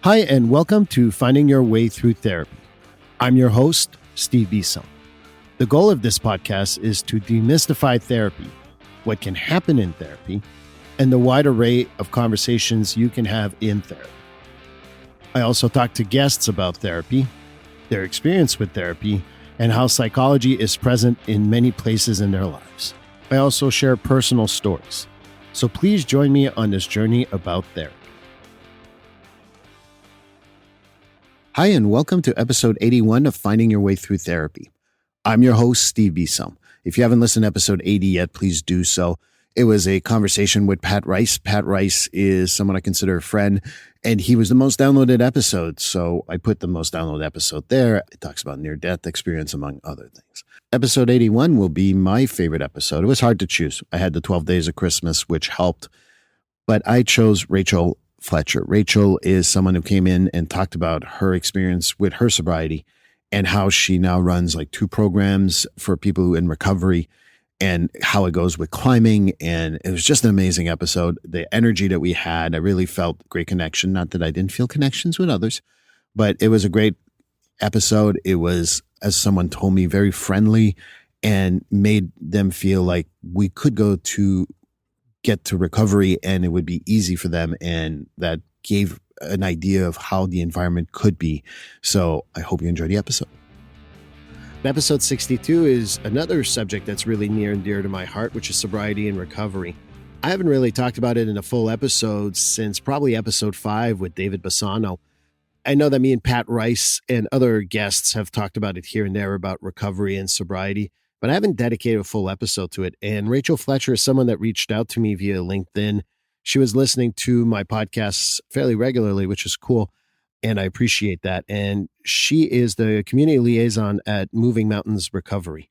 Hi, and welcome to Finding Your Way Through Therapy. I'm your host, Steve Beeson. The goal of this podcast is to demystify therapy, what can happen in therapy, and the wide array of conversations you can have in therapy. I also talk to guests about therapy, their experience with therapy, and how psychology is present in many places in their lives. I also share personal stories. So please join me on this journey about therapy. Hi, and welcome to episode 81 of Finding Your Way Through Therapy. I'm your host, Steve Beeson. If you haven't listened to episode 80 yet, please do so. It was a conversation with Pat Rice. Pat Rice is someone I consider a friend, and he was the most downloaded episode. So I put the most downloaded episode there. It talks about near-death experience, among other things. Episode 81 will be my favorite episode. It was hard to choose. I had the 12 Days of Christmas, which helped, but I chose Rachel Fletcher. Rachel is someone who came in and talked about her experience with her sobriety and how she now runs like 2 programs for people who in recovery and how it goes with climbing. And it was just an amazing episode. The energy that we had, I really felt great connection. Not that I didn't feel connections with others, but it was a great episode. It was, as someone told me, very friendly and made them feel like we could get to recovery and it would be easy for them. And that gave an idea of how the environment could be. So I hope you enjoy the episode. Episode 62 is another subject that's really near and dear to my heart, which is sobriety and recovery. I haven't really talked about it in a full episode since probably episode 5 with David Bassano. I know that me and Pat Rice and other guests have talked about it here and there about recovery and sobriety, but I haven't dedicated a full episode to it. And Rachel Fletcher is someone that reached out to me via LinkedIn. She was listening to my podcasts fairly regularly, which is cool. And I appreciate that. And she is the community liaison at Moving Mountains Recovery.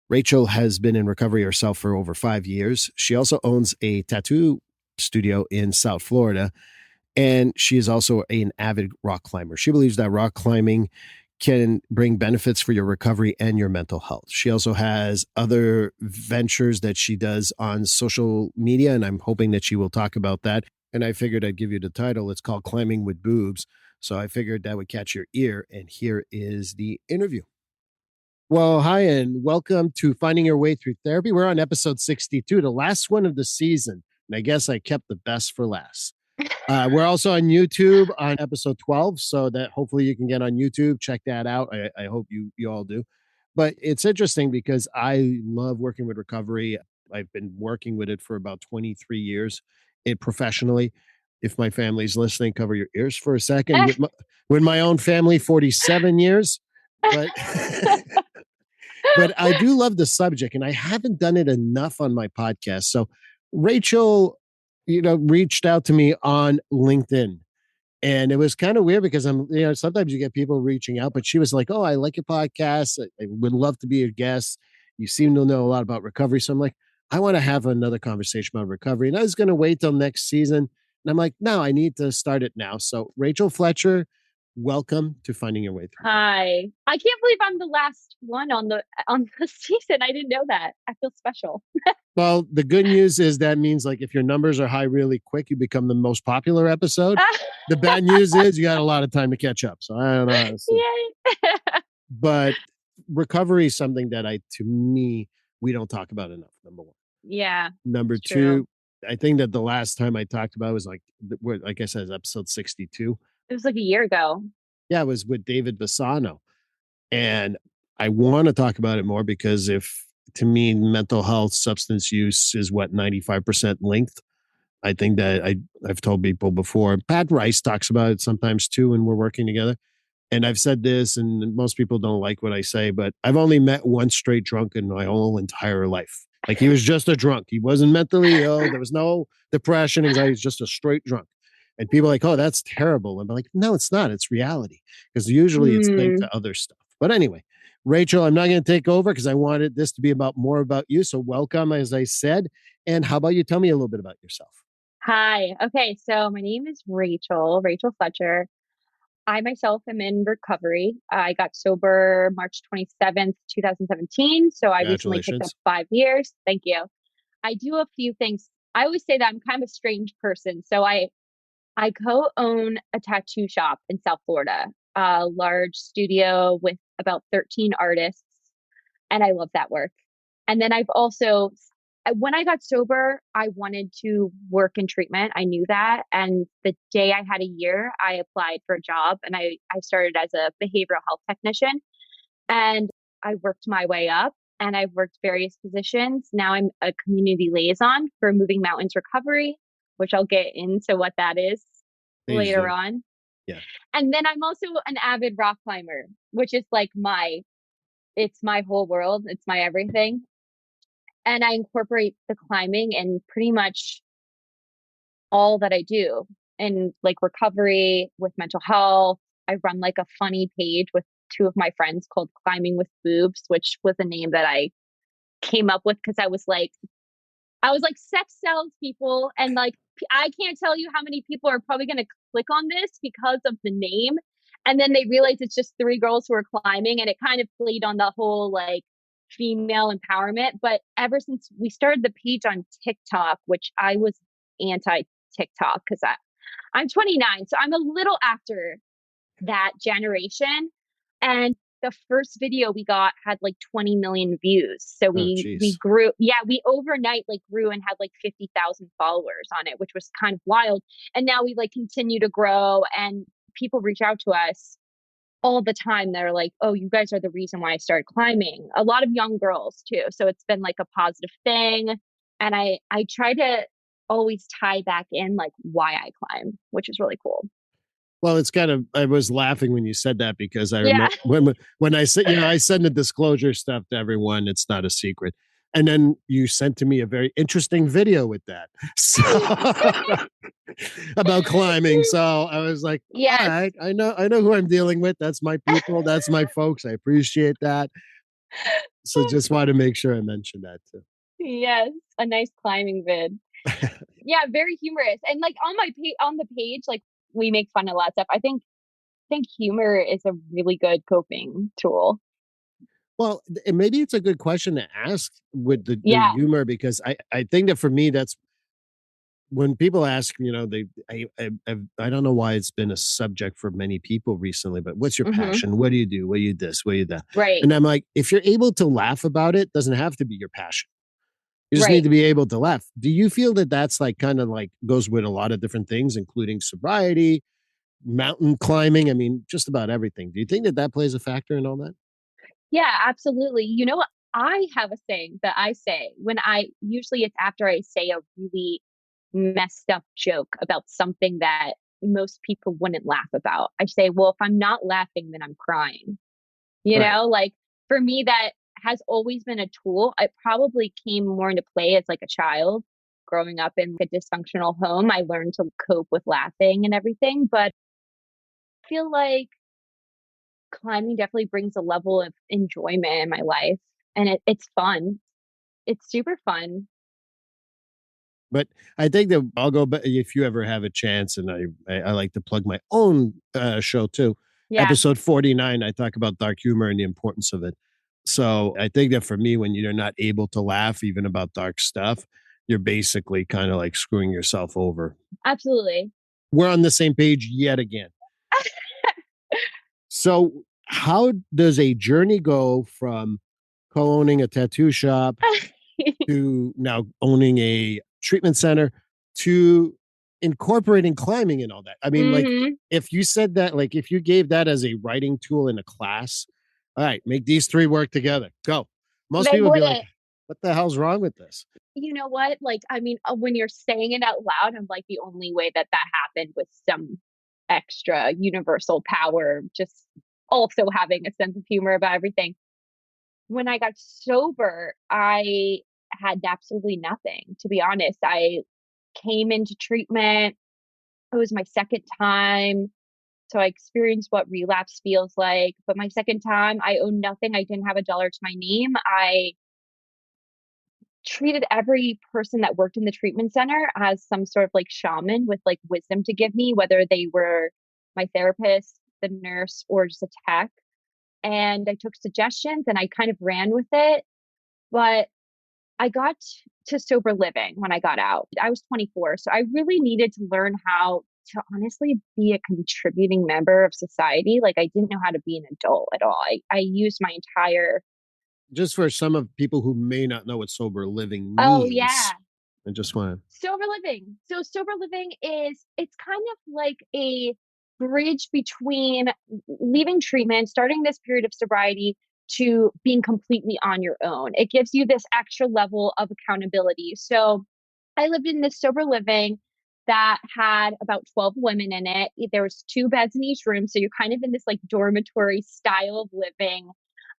Rachel has been in recovery herself for over 5 years. She also owns a tattoo studio in South Florida. And she is also an avid rock climber. She believes that rock climbing can bring benefits for your recovery and your mental health. She also has other ventures that she does on social media, and I'm hoping that she will talk about that. And I figured I'd give you the title. It's called Climbing with Boobs. So I figured that would catch your ear. And here is the interview. Well, hi, and welcome to Finding Your Way Through Therapy. We're on episode 62, the last one of the season. And I guess I kept the best for last. We're also on YouTube on episode 12, so that hopefully you can get on YouTube. Check that out. I hope you all do. But it's interesting because I love working with recovery. I've been working with it for about 23 years professionally. If my family's listening, cover your ears for a second. With my own family, 47 years. But but I do love the subject, and I haven't done it enough on my podcast. So Rachel, reached out to me on LinkedIn, and it was kind of weird because sometimes you get people reaching out, but she was like, "Oh, I like your podcast. I would love to be a guest. You seem to know a lot about recovery." So I'm like, I want to have another conversation about recovery. And I was going to wait till next season. And I'm like, no, I need to start it now. So Rachel Fletcher, welcome to Finding Your Way Through. Hi. I can't believe I'm the last one on the season. I didn't know that. I feel special. Well, the good news is that means like if your numbers are high really quick, you become the most popular episode. The bad news is you got a lot of time to catch up. So I don't know. Yay. But recovery is something that to me, we don't talk about enough, number one. Yeah. Number two, I think that the last time I talked about it was like I said, episode 62. It was like a year ago. Yeah, it was with David Bassano. And I want to talk about it more because to me, mental health, substance use is 95% linked. I think that I've told people before. Pat Rice talks about it sometimes too when we're working together. And I've said this, and most people don't like what I say, but I've only met one straight drunk in my whole entire life. Like he was just a drunk. He wasn't mentally ill. There was no depression, anxiety. He's just a straight drunk. And people are like, oh, that's terrible. And I'm like, no, it's not. It's reality. Because usually it's linked to other stuff. But anyway, Rachel, I'm not going to take over because I wanted this to be more about you. So welcome, as I said. And how about you tell me a little bit about yourself? Hi. Okay. So my name is Rachel Fletcher. I myself am in recovery. I got sober March 27th, 2017. So I recently picked up 5 years. Thank you. I do a few things. I always say that I'm kind of a strange person. So I I co-own a tattoo shop in South Florida, a large studio with about 13 artists, and I love that work. And then I've also, when I got sober, I wanted to work in treatment. I knew that. And the day I had a year, I applied for a job and I started as a behavioral health technician. And I worked my way up and I've worked various positions. Now I'm a community liaison for Moving Mountains Recovery, which I'll get into what that is Please later do. on. Yeah. And then I'm also an avid rock climber, which is like it's my whole world. It's my everything. And I incorporate the climbing in pretty much all that I do in like recovery with mental health. I run like a funny page with two of my friends called Climbing with Boobs, which was a name that I came up with because I was like sex sells people and like I can't tell you how many people are probably going to click on this because of the name and then they realize it's just three girls who are climbing and it kind of played on the whole like female empowerment, but ever since we started the page on TikTok, which I was anti TikTok because I'm 29, so I'm a little after that generation. And the first video we got had like 20 million views. So Oh, we geez. grew, yeah, we overnight like grew and had like 50,000 followers on it, which was kind of wild. And now we like continue to grow and people reach out to us all the time. They're like, "Oh, you guys are the reason why I started climbing." A lot of young girls too. So it's been like a positive thing. And I try to always tie back in like why I climb, which is really cool. Well, it's kind of, I was laughing when you said that because I Yeah. remember when I said, I send the disclosure stuff to everyone. It's not a secret. And then you sent to me a very interesting video with that. So about climbing. So I was like, all Yes. right, I know who I'm dealing with. That's my people. That's my folks. I appreciate that. So just wanted to make sure I mentioned that too. Yes. A nice climbing vid. Yeah, very humorous. And like on the page, like we make fun of a lot of stuff. I think humor is a really good coping tool. Well, and maybe it's a good question to ask with the Yeah. humor because I think that for me that's when people ask, I don't know why it's been a subject for many people recently, but what's your Hmm. passion? What do you do? What do you this? What do you that? Right. And I'm like, if you're able to laugh about it, doesn't have to be your passion. You just need Right. to be able to laugh. Do you feel that that's like kind of like goes with a lot of different things, including sobriety, mountain climbing? I mean, just about everything. Do you think that that plays a factor in all that? Yeah, absolutely. You know what? I have a saying that I say when I usually it's after I say a really messed up joke about something that most people wouldn't laugh about. I say, well, if I'm not laughing, then I'm crying. Right. Like for me, that has always been a tool. It probably came more into play as like a child growing up in a dysfunctional home. I learned to cope with laughing and everything, but I feel like climbing definitely brings a level of enjoyment in my life and it's fun. It's super fun. But I think that I'll go back if you ever have a chance, and I like to plug my own show too. Yeah, Episode 49, I talk about dark humor and the importance of it. So I think that for me, when you're not able to laugh even about dark stuff, you're basically kind of like screwing yourself over. absolutely. We're on the same page yet again. So, how does a journey go from co owning a tattoo shop to now owning a treatment center to incorporating climbing and all that. I mean, like Hmm. if you said that, like if you gave that as a writing tool in a class, all right, make these three work together. Go. Most They people would be like, wouldn't. what the hell's wrong with this? You know what? Like, I mean, when you're saying it out loud, I'm like the only way that that happened with some extra universal power, just also having a sense of humor about everything. When I got sober, I had absolutely nothing, to be honest. I came into treatment. It was my second time. So I experienced what relapse feels like. But my second time, I owned nothing. I didn't have a dollar to my name. I treated every person that worked in the treatment center as some sort of like shaman with like wisdom to give me, whether they were my therapist, the nurse, or just a tech. And I took suggestions and I kind of ran with it. But I got to sober living when I got out. I was 24, so I really needed to learn how to honestly be a contributing member of society. Like, I didn't know how to be an adult at all. I used my entire. Just for some of people who may not know what sober living Oh, yeah. means, I just want Sober living. So sober living it's kind of like a bridge between leaving treatment, starting this period of sobriety to being completely on your own. It gives you this extra level of accountability. So I lived in this sober living that had about 12 women in it. There was two beds in each room, so you're kind of in this like dormitory style of living,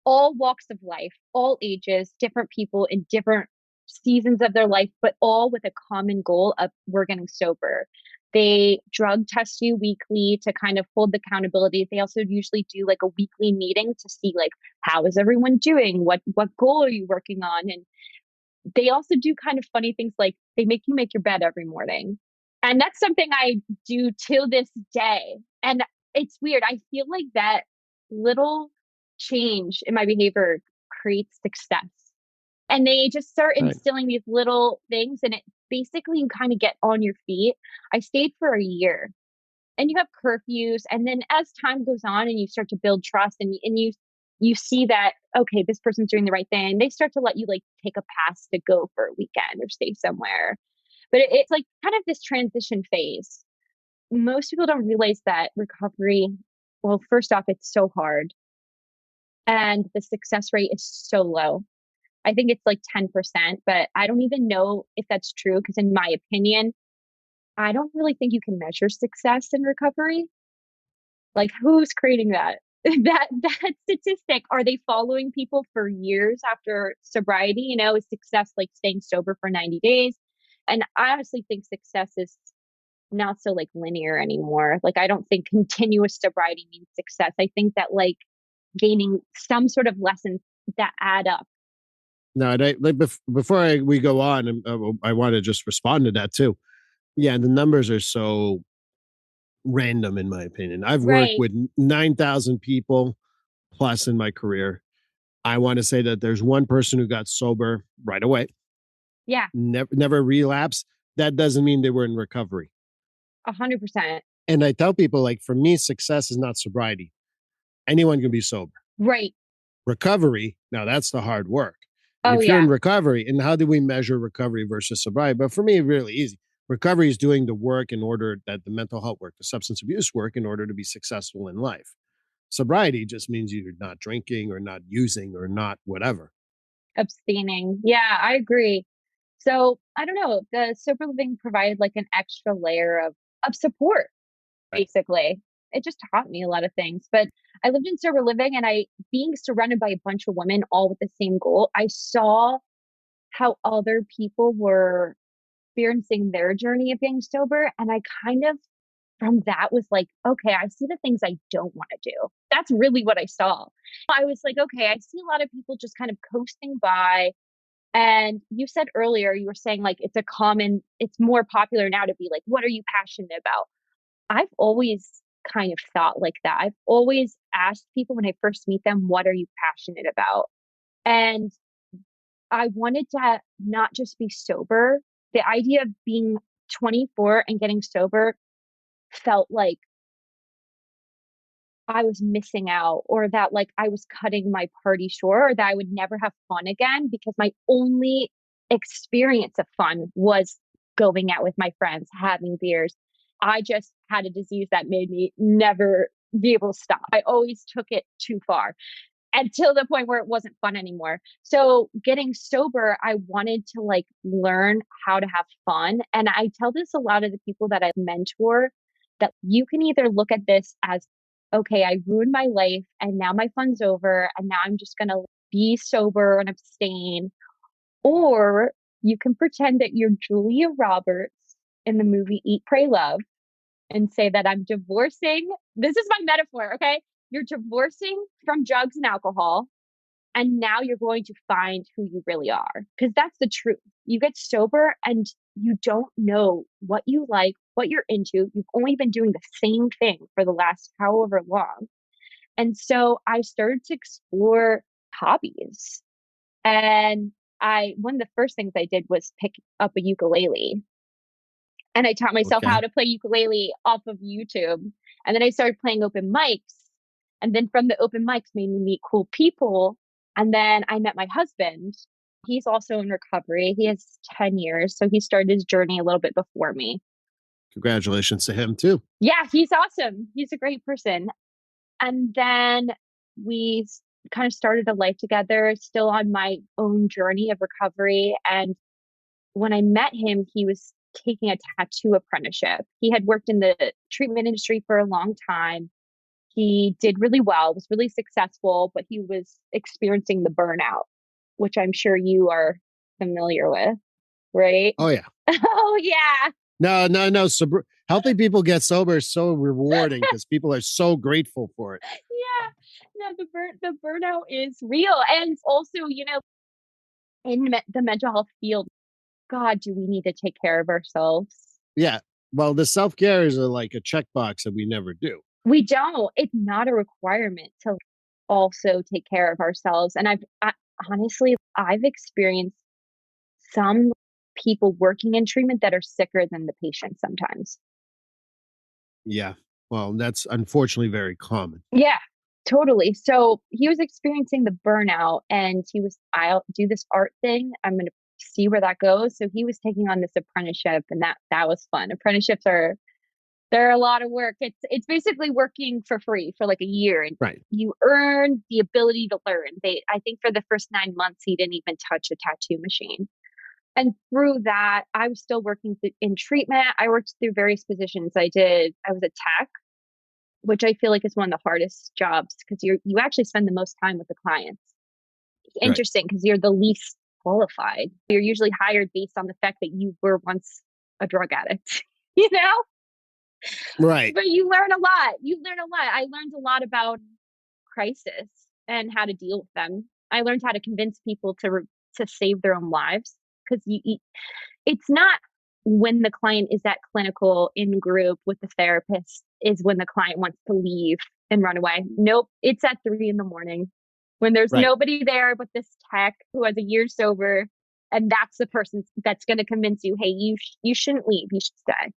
all walks of life, all ages, different people in different seasons of their life, but all with a common goal of we're getting sober. They drug test you weekly to kind of hold the accountability. They also usually do like a weekly meeting to see like how is everyone doing? What goal are you working on? And they also do kind of funny things like they make you make your bed every morning. And that's something I do till this day. And it's weird. I feel like that little change in my behavior creates success. And they just start right. instilling these little things, and it basically you kind of get on your feet. I stayed for a year, and you have curfews, and then as time goes on and you start to build trust, and you see that okay, this person's doing the right thing, they start to let you like take a pass to go for a weekend or stay somewhere. But it's like kind of this transition phase. Most people don't realize that recovery, well, first off, it's so hard and the success rate is so low. I think it's like 10%, but I don't even know if that's true because in my opinion, I don't really think you can measure success in recovery. Like, who's creating that? That statistic? Are they following people for years after sobriety? Is success like staying sober for 90 days? And I honestly think success is not so like linear anymore. Like, I don't think continuous sobriety means success. I think that like gaining some sort of lessons that add up. No, and before we go on, I want to just respond to that too. Yeah, the numbers are so random, in my opinion. I've worked Right. with 9,000 people plus in my career. I want to say that there's one person who got sober right away, Yeah. never relapsed. That doesn't mean they were in recovery. 100%. And I tell people, like, for me, success is not sobriety. Anyone can be sober. Right. Recovery, now that's the hard work. And Oh, if you're in yeah. recovery, and how do we measure recovery versus sobriety? But for me, really easy. Recovery is doing the work in order that the mental health work, the substance abuse work, in order to be successful in life. Sobriety just means you're not drinking or not using or not whatever. Abstaining. Yeah, I agree. So I don't know. The sober living provided like an extra layer of support, Right. basically. It just taught me a lot of things. But I lived in sober living and I being surrounded by a bunch of women all with the same goal, I saw how other people were experiencing their journey of being sober. And I kind of from that was like, okay, I see the things I don't want to do. That's really what I saw. I was like, okay, I see a lot of people just kind of coasting by. And you said earlier, you were saying like it's more popular now to be like, what are you passionate about? I've always kind of thought like that. I've always asked people when I first meet them, what are you passionate about? And I wanted to not just be sober. The idea of being 24 and getting sober felt like I was missing out or that like I was cutting my party short or that I would never have fun again because my only experience of fun was going out with my friends, having beers. I just had a disease that made me never be able to stop. I always took it too far until the point where it wasn't fun anymore. So getting sober, I wanted to like learn how to have fun. And I tell this a lot of the people that I mentor that you can either look at this as, okay, I ruined my life and now my fun's over and now I'm just going to be sober and abstain. Or you can pretend that you're Julia Roberts in the movie Eat, Pray, Love and say that I'm divorcing. This is my metaphor, okay? You're divorcing from drugs and alcohol, and now you're going to find who you really are. Because that's the truth. You get sober and you don't know what you like, what you're into. You've only been doing the same thing for the last however long. And so I started to explore hobbies. And one of the first things I did was pick up a ukulele And I taught myself how Okay. to play ukulele off of YouTube. And then I started playing open mics. And then from the open mics made me meet cool people. And then I met my husband. He's also in recovery. He has 10 years. So he started his journey a little bit before me. Congratulations to him too. Yeah, he's awesome. He's a great person. And then we kind of started a life together, still on my own journey of recovery. And when I met him, he was taking a tattoo apprenticeship. He had worked in the treatment industry for a long time. He did really well, was really successful, but he was experiencing the burnout, which I'm sure you are familiar with, right? Oh yeah. Oh yeah. No. Helping people get sober is so rewarding because people are so grateful for it. Yeah. No, the burnout is real. And also, in the mental health field, God, do we need to take care of ourselves? Yeah. Well, the self-care is like a checkbox that we never do. We don't. It's not a requirement to also take care of ourselves. And honestly, I've experienced some people working in treatment that are sicker than the patient sometimes. Yeah. Well, that's unfortunately very common. Yeah, totally. So he was experiencing the burnout and I'll do this art thing. I'm going to see where that goes. So he was taking on this apprenticeship and that was fun. Apprenticeships they're a lot of work. It's basically working for free for like a year and Right. you earn the ability to learn. I think for the first 9 months, he didn't even touch a tattoo machine. And through that, I was still working in treatment. I worked through various positions. I was a tech, which I feel like is one of the hardest jobs because you actually spend the most time with the clients. It's Right. interesting because you're the least qualified. You're usually hired based on the fact that you were once a drug addict, you know? Right. But you learn a lot. You learn a lot. I learned a lot about crisis and how to deal with them. I learned how to convince people to save their own lives because it's not when the client is at clinical in group with the therapist is when the client wants to leave and run away. Nope, it's at 3 a.m. when there's Right. nobody there but this tech who has a year sober, and that's the person that's going to convince you, hey, you shouldn't leave, you should stay.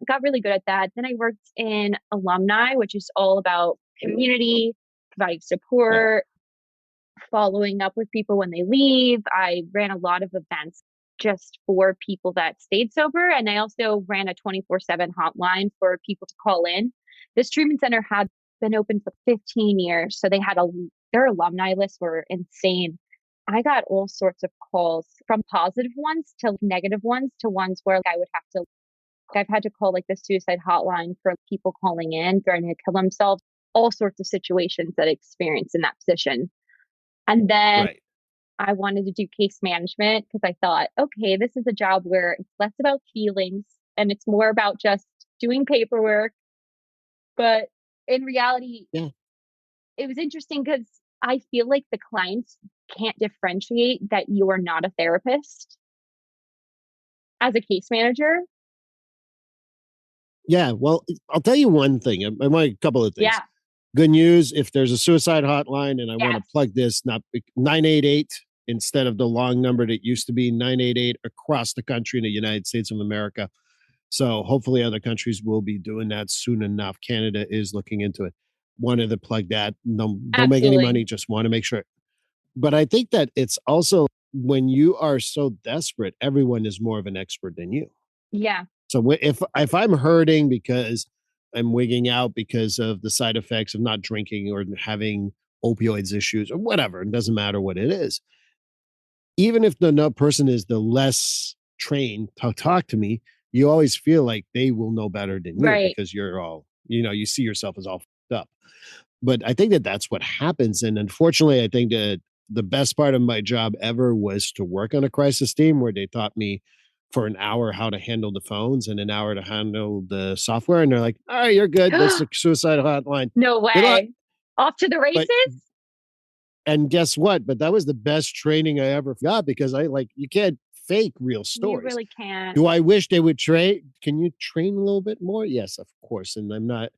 Got really good at that. Then I worked in alumni, which is all about community, providing Right. support, following up with people when they leave. I ran a lot of events just for people that stayed sober. And I also ran a 24/7 hotline for people to call in. This treatment center had been open for 15 years. So their alumni lists were insane. I got all sorts of calls from positive ones to negative ones to ones where I would have to I've had to call like the suicide hotline for people calling in, threatening to kill themselves, all sorts of situations that I experienced in that position. And then Right. I wanted to do case management because I thought, okay, this is a job where it's less about feelings and it's more about just doing paperwork. But in reality, Yeah. it was interesting because I feel like the clients can't differentiate that you are not a therapist as a case manager. Yeah. Well, I'll tell you one thing. I want a couple of things. Yeah. Good news. If there's a suicide hotline and I want to Yes. plug this, not 988 instead of the long number that used to be 988 across the country in the United States of America. So hopefully other countries will be doing that soon enough. Canada is looking into it. Wanted to plug that. No, don't make any Absolutely. money. Just want to make sure. But I think that it's also when you are so desperate, everyone is more of an expert than you. Yeah. So if I'm hurting because I'm wigging out because of the side effects of not drinking or having opioids issues or whatever, it doesn't matter what it is. Even if the person is the less trained to talk to me, you always feel like they will know better than you Right. because you're all, you see yourself as all fucked up. But I think that that's what happens. And unfortunately, I think that the best part of my job ever was to work on a crisis team where they taught me for an hour how to handle the phones and an hour to handle the software. And they're like, all right, you're good. This is a suicide hotline. No Good luck. way. Off to the But, races? and guess what? But that was the best training I ever got because you can't fake real You stories. really can't. Do I wish they would train? Can you train a little bit more? Yes, of course. And I'm not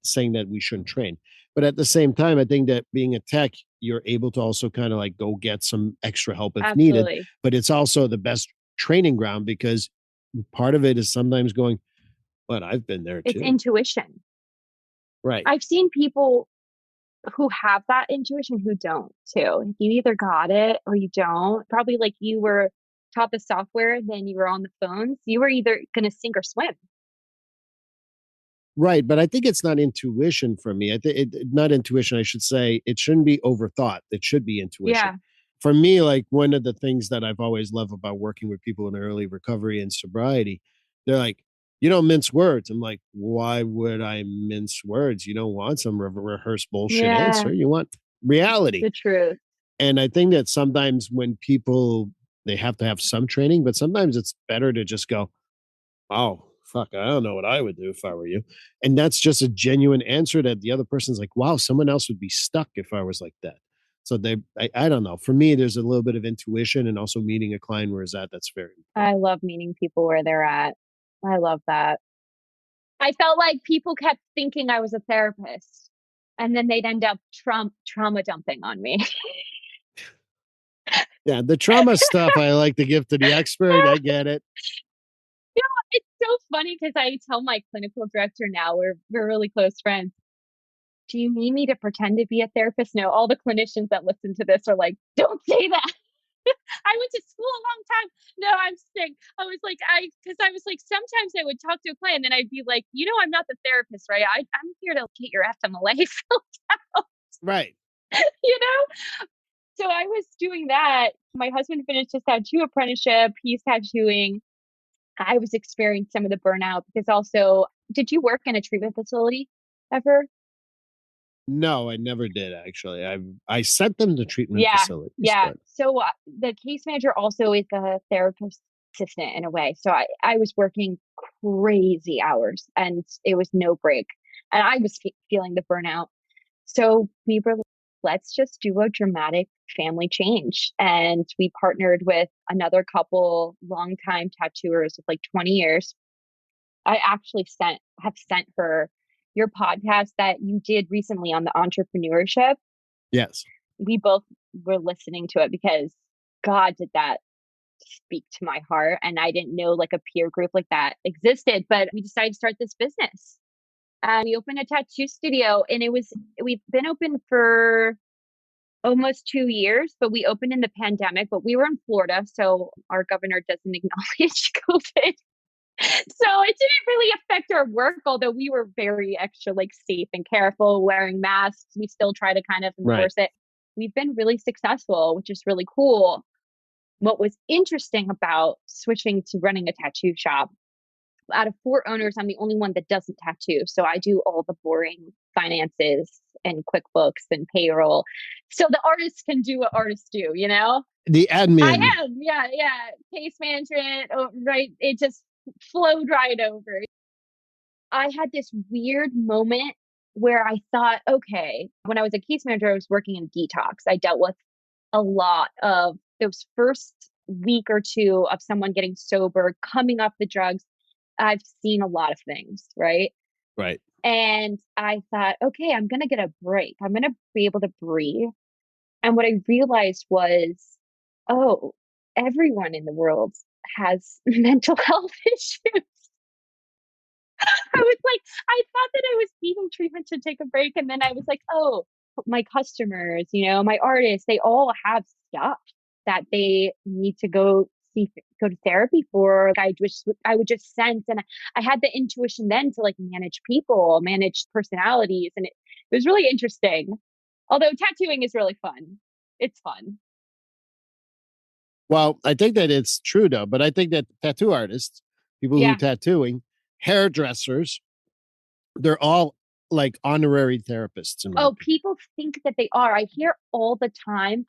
saying that we shouldn't train. But at the same time, I think that being a tech, you're able to also kind of like go get some extra help if needed. Absolutely. But it's also the best training ground because part of it is sometimes going, but I've been there It's too. intuition. Right. I've seen people who have that intuition who don't too. You either got it or you don't. Probably like you were taught the software, then you were on the phones. You were either going to sink or swim. Right, but I think it's not intuition for me. I think not intuition. I should say it shouldn't be overthought. It should be intuition. Yeah. For me, like one of the things that I've always loved about working with people in early recovery and sobriety, they're like, "You don't mince words." I'm like, "Why would I mince words? You don't want some rehearsed bullshit Yeah. answer. You want reality." The truth. And I think that sometimes when people they have to have some training, but sometimes it's better to just go, oh, fuck, I don't know what I would do if I were you. And that's just a genuine answer that the other person's like, wow, someone else would be stuck if I was like that. So I don't know. For me, there's a little bit of intuition and also meeting a client where is that. That's very I love meeting people where they're at. I love that. I felt like people kept thinking I was a therapist and then they'd end up trauma dumping on me. yeah. The trauma stuff I like to give to the expert. I get it. You know, it's so funny because I tell my clinical director now, we're really close friends. Do you need me to pretend to be a therapist? No, all the clinicians that listen to this are like, don't say that. I went to school a long time. No, I'm sick. I was like, because I was like, sometimes I would talk to a client and I'd be like, I'm not the therapist, right? I'm here to get your FMLA filled out, Right. you know? So I was doing that. My husband finished his tattoo apprenticeship. He's tattooing. I was experiencing some of the burnout because also, did you work in a treatment facility ever? No, I never did actually. I sent them to treatment Yeah, facilities, yeah. but So the case manager also is a therapist assistant in a way. So I was working crazy hours and it was no break. And I was feeling the burnout. So we were like, let's just do a dramatic family change. And we partnered with another couple, longtime tattooers of like 20 years. I actually have sent her your podcast that you did recently on the entrepreneurship. yes. We both were listening to it because God did that speak to my heart. And I didn't know like a peer group like that existed, but we decided to start this business. And we opened a tattoo studio and we've been open for almost 2 years, but we opened in the pandemic, but we were in Florida. So our governor doesn't acknowledge COVID. So it didn't really affect our work, although we were very extra like safe and careful, wearing masks. We still try to kind of Right. enforce it. We've been really successful, which is really cool. What was interesting about switching to running a tattoo shop, out of 4 owners, I'm the only one that doesn't tattoo. So I do all the boring finances and QuickBooks and payroll. So the artists can do what artists do, you know? The I admin. am. Yeah, yeah. Case management, right? It just flowed right over. I had this weird moment where I thought, okay, when I was a case manager, I was working in detox. I dealt with a lot of those first week or two of someone getting sober, coming off the drugs. I've seen a lot of things, right? Right. And I thought, okay, I'm going to get a break. I'm going to be able to breathe. And what I realized was, oh, everyone in the world has mental health issues. I was like, I thought that I was needing treatment to take a break. And then I was like, oh, my customers, my artists, they all have stuff that they need to go to therapy for. Like, I would just sense, and I had the intuition then to like manage people, manage personalities. And it was really interesting. Although tattooing is really fun. It's fun. Well, I think that it's true though, but I think that tattoo artists, people who Yeah. tattooing, hairdressers, they're all like honorary therapists in my Oh, opinion. people think that they are. I hear all the time.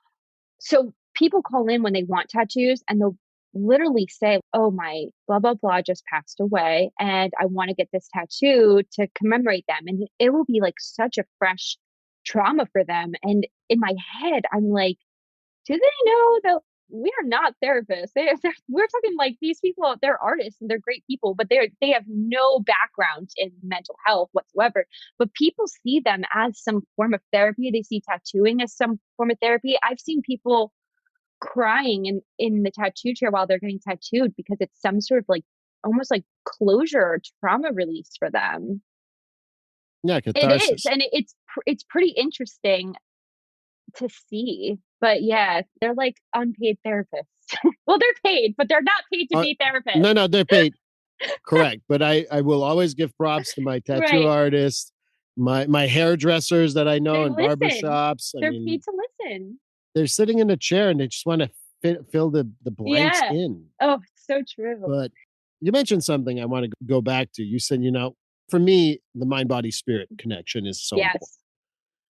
So people call in when they want tattoos and they'll literally say, oh, my blah, blah, blah just passed away. And I want to get this tattoo to commemorate them. And it will be like such a fresh trauma for them. And in my head, I'm like, do they know that we are not therapists? We're talking like these people, they're artists and they're great people, but they have no background in mental health whatsoever. But people see them as some form of therapy. They see tattooing as some form of therapy. I've seen people crying in the tattoo chair while they're getting tattooed because it's some sort of like almost like closure or trauma release for them. Yeah, It is, catharsis. and it's pretty interesting to see. But yeah, they're like unpaid therapists. Well, they're paid, but they're not paid to Uh, be therapists. no, they're paid. Correct. But I will always give props to my tattoo Right. artists, my hairdressers that I know They in listen. barbershops. I They're mean, paid to listen. they're sitting in a chair and they just want to fill the blanks Yeah. in. Oh, so true. But you mentioned something I want to go back to. You said, for me, the mind body spirit connection is so important. Yes.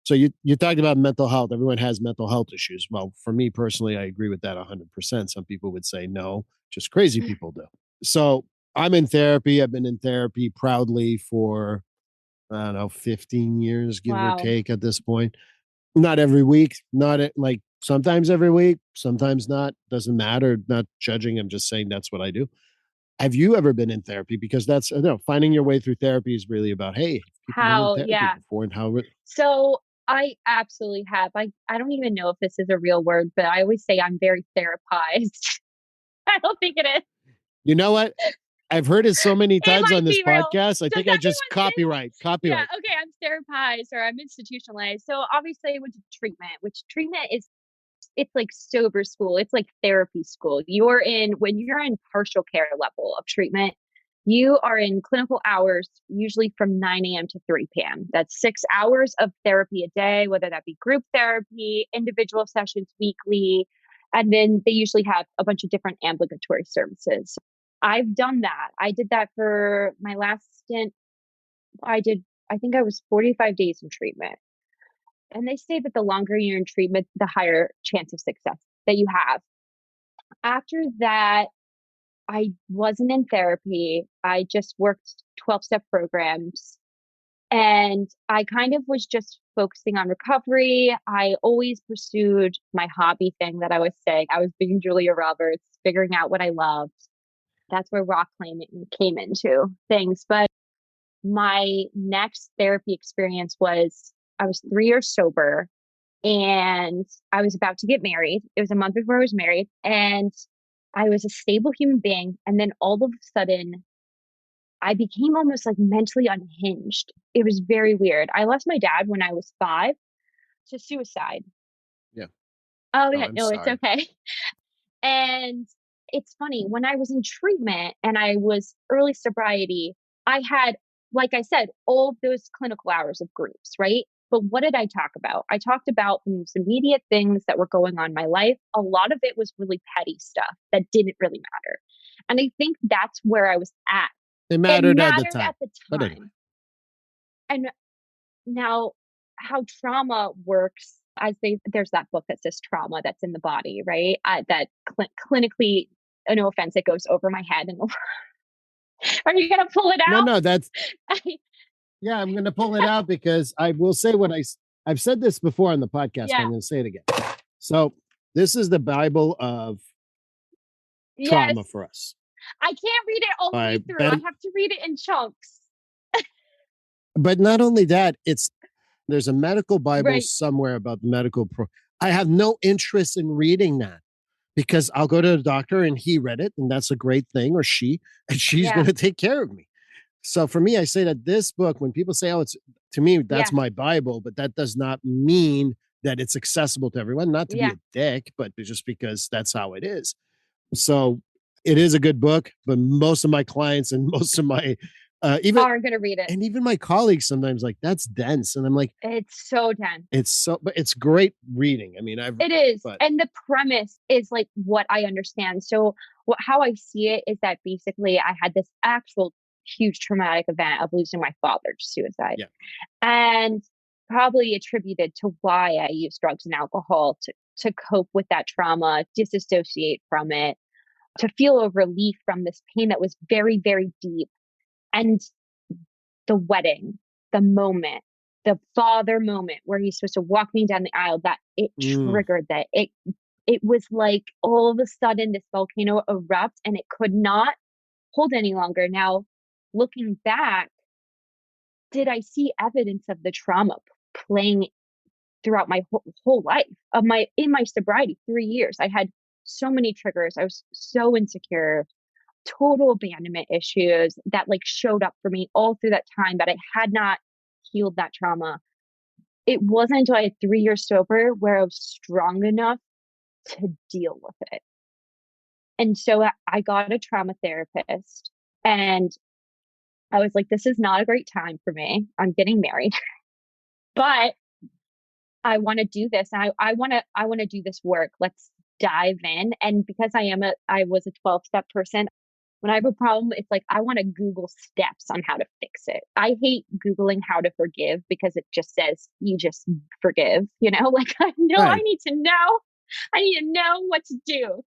So you talked about mental health. Everyone has mental health issues. Well, for me personally, I agree with that 100%. Some people would say no, just crazy people do. So I'm in therapy. I've been in therapy proudly for, I don't know, 15 years, give or Wow. take at this point. Not every week, not like sometimes every week, sometimes not. Doesn't matter. Not judging. I'm just saying that's what I do. Have you ever been in therapy? Because that's, finding your way through therapy is really about, hey, people been in How, therapy yeah. before and how. So I absolutely have. I don't even know if this is a real word, but I always say I'm very therapized. I don't think it is. You know what? I've heard it so many It times on might this be real. podcast. I Does think I just everyone say that? Yeah, copyright. okay, I'm therapized or I'm institutionalized. So obviously I went to treatment, which treatment is it's like sober school. It's like therapy school. When you're in partial care level of treatment, you are in clinical hours, usually from 9 a.m. to 3 p.m. That's 6 hours of therapy a day, whether that be group therapy, individual sessions weekly. And then they usually have a bunch of different ambulatory services. I've done that. I did that for my last stint. I think I was 45 days in treatment. And they say that the longer you're in treatment, the higher chance of success that you have. After that, I wasn't in therapy. I just worked 12-step programs and I kind of was just focusing on recovery. I always pursued my hobby thing that I was saying. I was being Julia Roberts, figuring out what I loved. That's where rock climbing came into things. But my next therapy experience was I was 3 years sober and I was about to get married. It was a month before I was married, and I was a stable human being. And then all of a sudden, I became almost like mentally unhinged. It was very weird. I lost my dad when I was 5 to suicide. Yeah. Oh, Oh, yeah, I'm no, it's sorry. okay. And it's funny, when I was in treatment and I was early sobriety, I had, like I said, all of those clinical hours of groups, right? But what did I talk about? I talked about the most immediate things that were going on in my life. A lot of it was really petty stuff that didn't really matter. And I think that's where I was at. It It mattered at the mattered time. at the But anyway. time. And now, how trauma works, there's that book that says trauma that's in the body, right? That clinically, no offense, it goes over my head. And are you gonna pull it No, out? no, yeah, I'm going to pull it out because I will say I've said this before on the podcast, but Yeah. I'm going to say it again. So this is the Bible of Yes. trauma for us. I can't read it all the way By through. I Ben. have to read it in chunks. But not only that, there's a medical Bible Right. somewhere about the I have no interest in reading that because I'll go to the doctor and he read it and that's a great thing, or she, and she's Yeah. going to take care of me. So for me, I say that this book, when people say, oh, it's to me, that's Yeah. my Bible, but that does not mean that it's accessible to everyone, not to be Yeah. a dick, but just because that's how it is. So it is a good book, but most of my clients and most of my, Aren't gonna read it. even my colleagues sometimes like, that's dense. And I'm like, It's so dense. but it's great reading. I mean, It is. but And the premise is like what I understand. So how I see it is that basically I had this actual huge traumatic event of losing my father to suicide. yeah. And probably attributed to why I use drugs and alcohol to cope with that trauma, disassociate from it, to feel a relief from this pain that was very, very deep. And the wedding, the moment, the father moment where he's supposed to walk me down the aisle, that it Mm. triggered that. It was like all of a sudden this volcano erupt and it could not hold any longer. Now, looking back, did I see evidence of the trauma playing throughout my whole life of in my sobriety 3 years? I had so many triggers. I was so insecure, total abandonment issues that like showed up for me all through that time that I had not healed that trauma. It wasn't until I had 3 years sober where I was strong enough to deal with it. And so I got a trauma therapist, and I was like, this is not a great time for me. I'm getting married, but I want to do this. And I want to do this work. Let's dive in. And because I was a 12-step person, when I have a problem, it's like I want to Google steps on how to fix it. I hate Googling how to forgive because it just says you just forgive, like I know Right. I need to know what to do.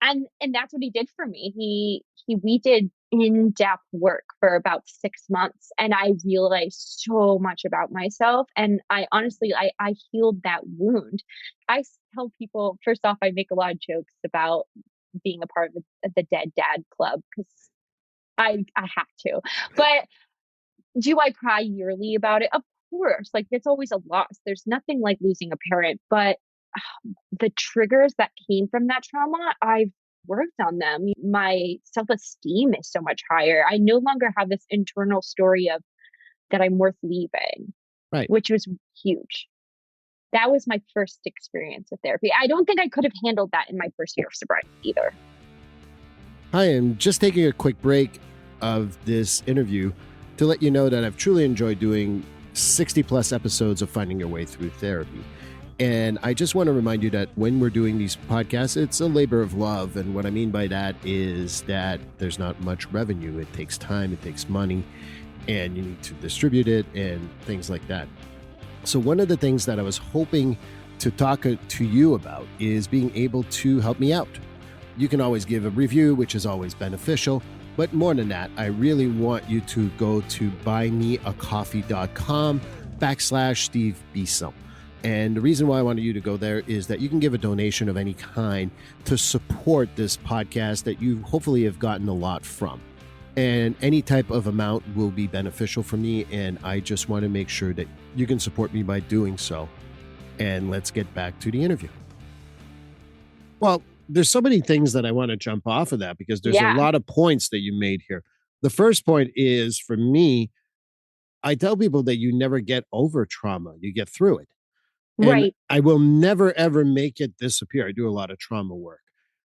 And that's what he did for me. We did in-depth work for about 6 months, and I realized so much about myself. And I honestly, I healed that wound. I tell people, first off, I make a lot of jokes about being a part of the Dead Dad Club because I have to. But do I cry yearly about it? Of course. Like it's always a loss. There's nothing like losing a parent, but the triggers that came from that trauma, I've worked on them. My self-esteem is so much higher. I no longer have this internal story of that I'm worth leaving, Right. which was huge. That was my first experience with therapy. I don't think I could have handled that in my first year of sobriety either. I am just taking a quick break of this interview to let you know that I've truly enjoyed doing 60 plus episodes of Finding Your Way Through Therapy. And I just want to remind you that when we're doing these podcasts, it's a labor of love. And what I mean by that is that there's not much revenue. It takes time, it takes money, and you need to distribute it and things like that. So one of the things that I was hoping to talk to you about is being able to help me out. You can always give a review, which is always beneficial. But more than that, I really want you to go to buymeacoffee.com/Steve Besom. And the reason why I wanted you to go there is that you can give a donation of any kind to support this podcast that you hopefully have gotten a lot from. And any type of amount will be beneficial for me. And I just want to make sure that you can support me by doing so. And let's get back to the interview. Well, there's so many things that I want to jump off of that because there's a lot of points that you made here. The first point is, for me, I tell people that you never get over trauma, you get through it. And right. I will never, ever make it disappear. I do a lot of trauma work.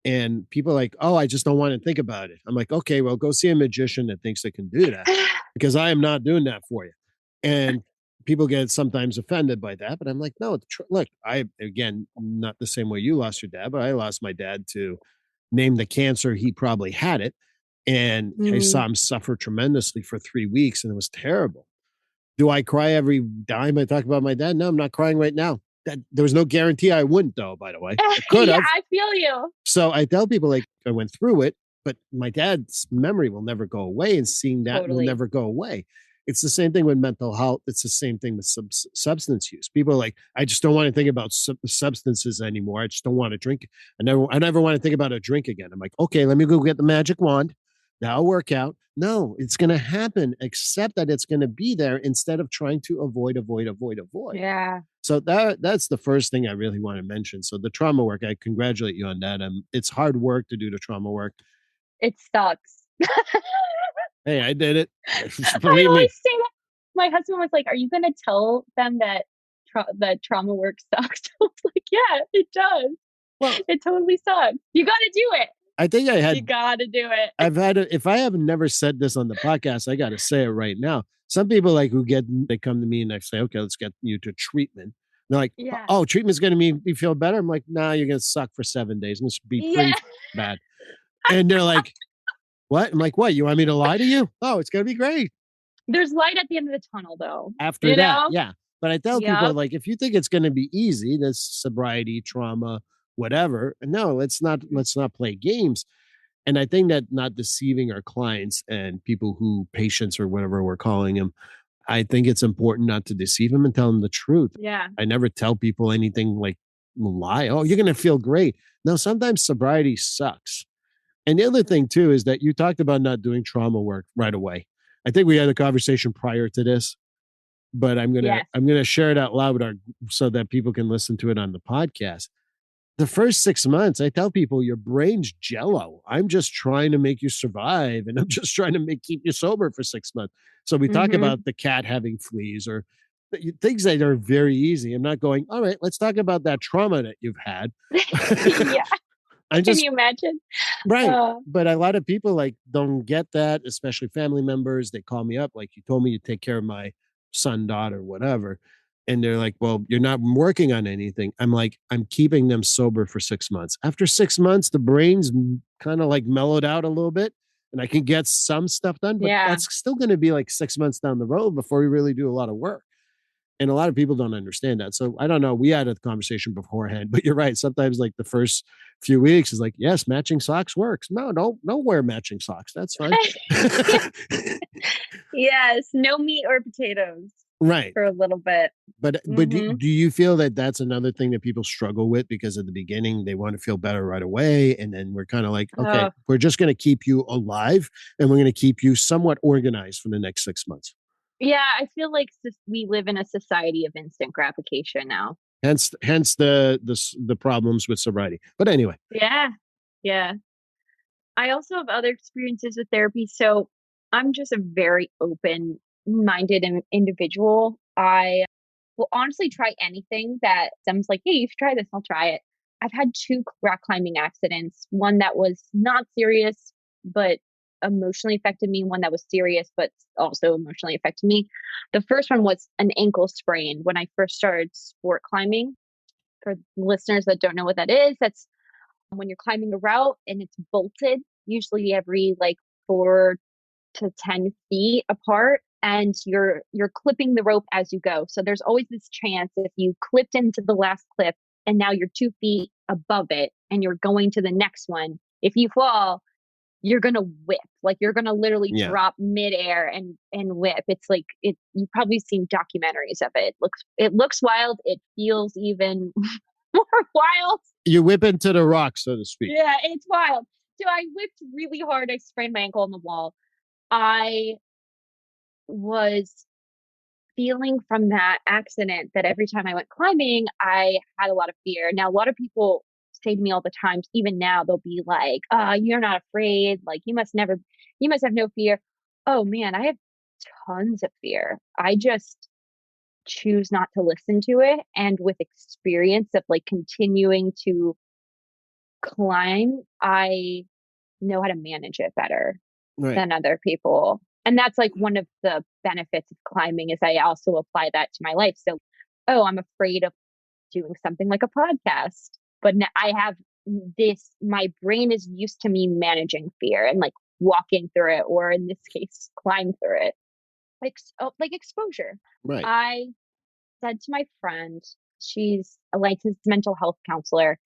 And people are like, oh, I just don't want to think about it. I'm like, okay, well, go see a magician that thinks they can do that because I am not doing that for you. And people get sometimes offended by that. But I'm like, no, look, again, not the same way you lost your dad, but I lost my dad to name the cancer. He probably had it. And I saw him suffer tremendously for 3 weeks, and it was terrible. Do I cry every time I talk about my dad? No, I'm not crying right now. There was no guarantee I wouldn't, though, by the way. I could have. Yeah, I feel you. So I tell people, like, I went through it, but my dad's memory will never go away, and seeing that will never go away. It's the same thing with mental health. It's the same thing with substance use. People are like, I just don't want to think about substances anymore. I just don't want to drink. I never want to think about a drink again. I'm like, okay, let me go get the magic wand. That'll work out. No, it's going to happen, except that it's going to be there instead of trying to avoid. Yeah. So that's the first thing I really want to mention. So the trauma work, I congratulate you on that. It's hard work to do the trauma work. It sucks. Hey, I did it. I always say that. My husband was like, are you going to tell them that the trauma work sucks? I was like, yeah, it does. Well, it totally sucks. You got to do it. I think you got to do it. if I have never said this on the podcast, I got to say it right now. Some people they come to me and I say, okay, let's get you to treatment. They're like, oh, treatment's going to make me feel better. I'm like, nah, you're going to suck for 7 days. And this will be pretty bad. And they're like, what? I'm like, what? You want me to lie to you? Oh, it's going to be great. There's light at the end of the tunnel, though. After that, yeah. But I tell people, like, if you think it's going to be easy, this sobriety, trauma, whatever, no, let's not play games. And I think that not deceiving our clients and people who patients or whatever we're calling them, I think it's important not to deceive them and tell them the truth. Yeah. I never tell people anything like lie. Oh, you're going to feel great. No, sometimes sobriety sucks. And the other thing too, is that you talked about not doing trauma work right away. I think we had a conversation prior to this, but I'm going to share it out loud so that people can listen to it on the podcast. The first 6 months, I tell people your brain's jello. I'm just trying to make you survive, and I'm just trying to keep you sober for 6 months. So we talk Mm-hmm. about the cat having fleas or things that are very easy. I'm not going, all right, let's talk about that trauma that you've had. Yeah. I Can just you imagine? Right. Uh, But a lot of people like don't get that, especially family members. They call me up, like, you told me you take care of my son, daughter, whatever. And they're like, well, you're not working on anything. I'm like, I'm keeping them sober for 6 months. After 6 months, the brain's kind of like mellowed out a little bit and I can get some stuff done, but yeah. that's still going to be like 6 months down the road before we really do a lot of work. And a lot of people don't understand that. So I don't know. We had a conversation beforehand, but you're right. Sometimes like the first few weeks is like, yes, matching socks works. No, don't wear matching socks. That's fine. Yes. No meat or potatoes Right. for a little bit. But Mm-hmm. do you feel that that's another thing that people struggle with because at the beginning they want to feel better right away, and then we're kind of like, okay, Oh, we're just going to keep you alive, and we're going to keep you somewhat organized for the next 6 months. yeah. I feel like we live in a society of instant gratification now. Hence the problems with sobriety. But anyway, Yeah. Yeah. I also have other experiences with therapy. So I'm just a very open minded individual. I will honestly try anything that someone's like, hey, you should try this. I'll try it. I've had two rock climbing accidents, one that was not serious, but emotionally affected me, one that was serious, but also emotionally affected me. The first one was an ankle sprain when I first started sport climbing. For listeners that don't know what that is, that's when you're climbing a route and it's bolted, usually every like 4 to 10 feet apart, and you're clipping the rope as you go. So there's always this chance if you clipped into the last clip and now you're 2 feet above it and you're going to the next one. If you fall, you're gonna whip. Like you're gonna literally yeah, drop midair and whip. It's like it. You've probably seen documentaries of it. It looks wild. It feels even more wild. you whip into the rock, so to speak. Yeah, it's wild. So I whipped really hard. I sprained my ankle on the wall. I was feeling from that accident that every time I went climbing, I had a lot of fear. Now, a lot of people say to me all the time, even now, they'll be like, you're not afraid. Like, you must have no fear. Oh man, I have tons of fear. I just choose not to listen to it. And with experience of like continuing to climb, I know how to manage it better Right. than other people. And that's like one of the benefits of climbing is I also apply that to my life. So, oh, I'm afraid of doing something like a podcast, but I have this, my brain is used to me managing fear and like walking through it, or in this case, climb through it. Like exposure. Right. I said to my friend, she's a licensed mental health counselor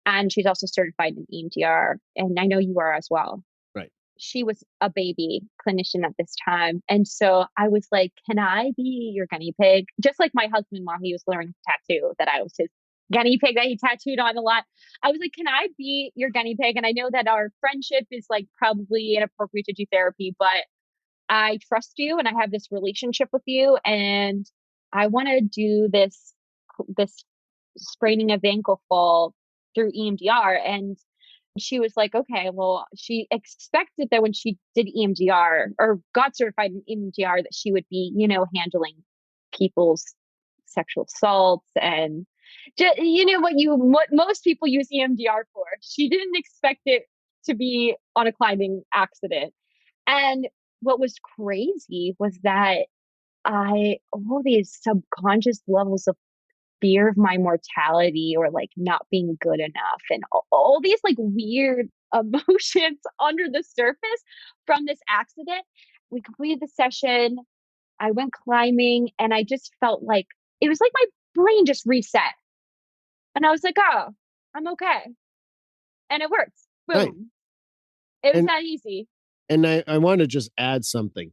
and she's also certified in EMDR. And I know you are as well. Right. She was a baby clinician at this time. And so I was like, can I be your guinea pig? Just like my husband while he was learning tattoo, that I was his guinea pig that he tattooed on a lot. I was like, can I be your guinea pig? And I know that our friendship is like probably inappropriate to do therapy, but I trust you and I have this relationship with you and I want to do this spraining of the ankle fall through EMDR. And she was like, okay, well, she expected that when she did EMDR or got certified in EMDR that she would be, handling people's sexual assaults and what most people use EMDR for. She didn't expect it to be on a climbing accident. And what was crazy was that all these subconscious levels of fear of my mortality or like not being good enough and all these like weird emotions under the surface from this accident. We completed the session. I went climbing and I just felt like it was like my brain just reset. And I was like, oh, I'm okay. And it worked. Right. Boom. It was And that easy. I want to just add something.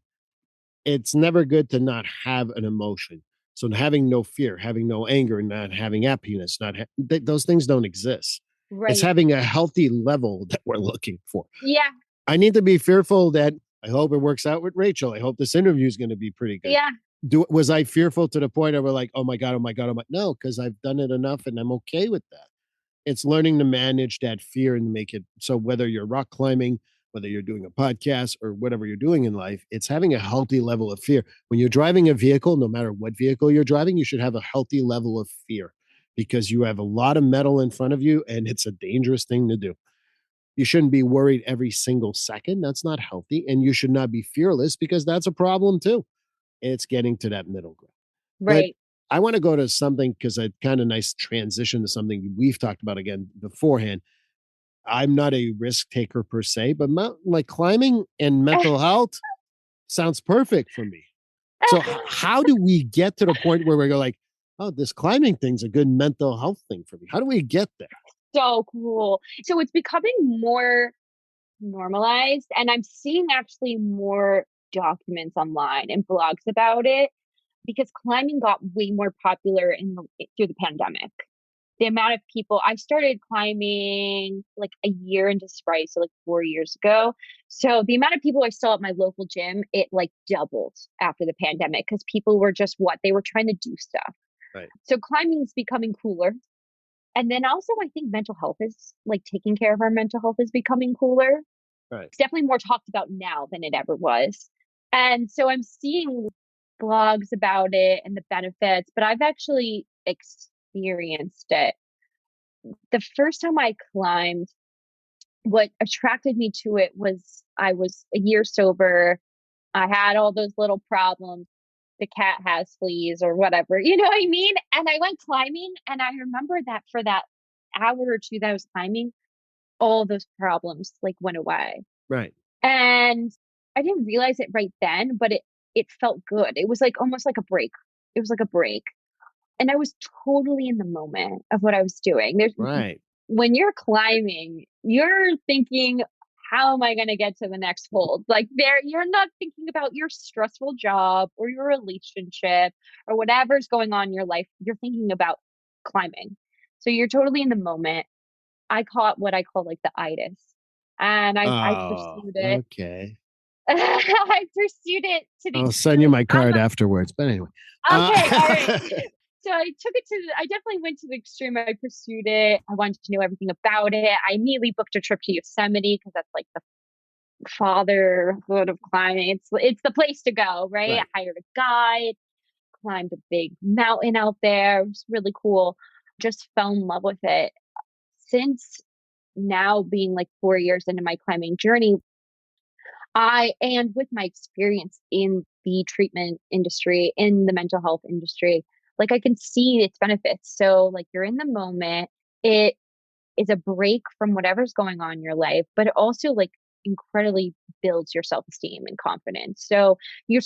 It's never good to not have an emotion. So having no fear, having no anger, not having happiness, those things don't exist. It's Right. having a healthy level that we're looking for. Yeah. I need to be fearful that I hope it works out with Rachel. I hope this interview is going to be pretty good. Yeah. Was I fearful to the point of we're like, oh my God, oh my God, oh my no, because I've done it enough and I'm okay with that. It's learning to manage that fear and make it so whether you're rock climbing, whether you're doing a podcast or whatever you're doing in life, it's having a healthy level of fear. When you're driving a vehicle, no matter what vehicle you're driving, you should have a healthy level of fear because you have a lot of metal in front of you and it's a dangerous thing to do. You shouldn't be worried every single second. That's not healthy. And you should not be fearless because that's a problem too. It's getting to that middle ground. But Right. I want to go to something because I kind of nice transition to something we've talked about again beforehand. I'm not a risk taker per se, but like climbing and mental health sounds perfect for me. So how do we get to the point where we go like, oh, this climbing thing's a good mental health thing for me? How do we get there? So cool. So it's becoming more normalized, and I'm seeing actually more documents online and blogs about it because climbing got way more popular through the pandemic. The amount of people I started climbing like a year into sobriety, so like 4 years ago. So the amount of people I saw at my local gym, it like doubled after the pandemic because people were just they were trying to do stuff. Right. So climbing is becoming cooler. And then also I think mental health is like taking care of our mental health is becoming cooler. Right. It's definitely more talked about now than it ever was. And so I'm seeing blogs about it and the benefits, but I've actually experienced it. The first time I climbed, what attracted me to it was I was a year sober. I had all those little problems. The cat has fleas or whatever, you know what I mean? And I went climbing and I remember that for that hour or two that I was climbing, all those problems like went away. Right. And I didn't realize it right then, but it felt good. It was like almost like a break. It was like a break. And I was totally in the moment of what I was doing. Right. When you're climbing, you're thinking, how am I going to get to the next fold? Like you're not thinking about your stressful job or your relationship or whatever's going on in your life. You're thinking about climbing. So you're totally in the moment. I caught what I call like the itis, and I Oh, pursued it. okay. I pursued it to the I'll send you extreme. my card afterwards. But anyway. Okay, all right. So I definitely went to the extreme. I pursued it. I wanted to know everything about it. I immediately booked a trip to Yosemite because that's like the fatherhood of climbing. It's the place to go, right? Right. I hired a guide, climbed a big mountain out there. It was really cool. Just fell in love with it. Since now being like 4 years into my climbing journey, and with my experience in the treatment industry, in the mental health industry, like I can see its benefits. So, like, you're in the moment, it is a break from whatever's going on in your life, but it also, like, incredibly builds your self esteem and confidence. So, you're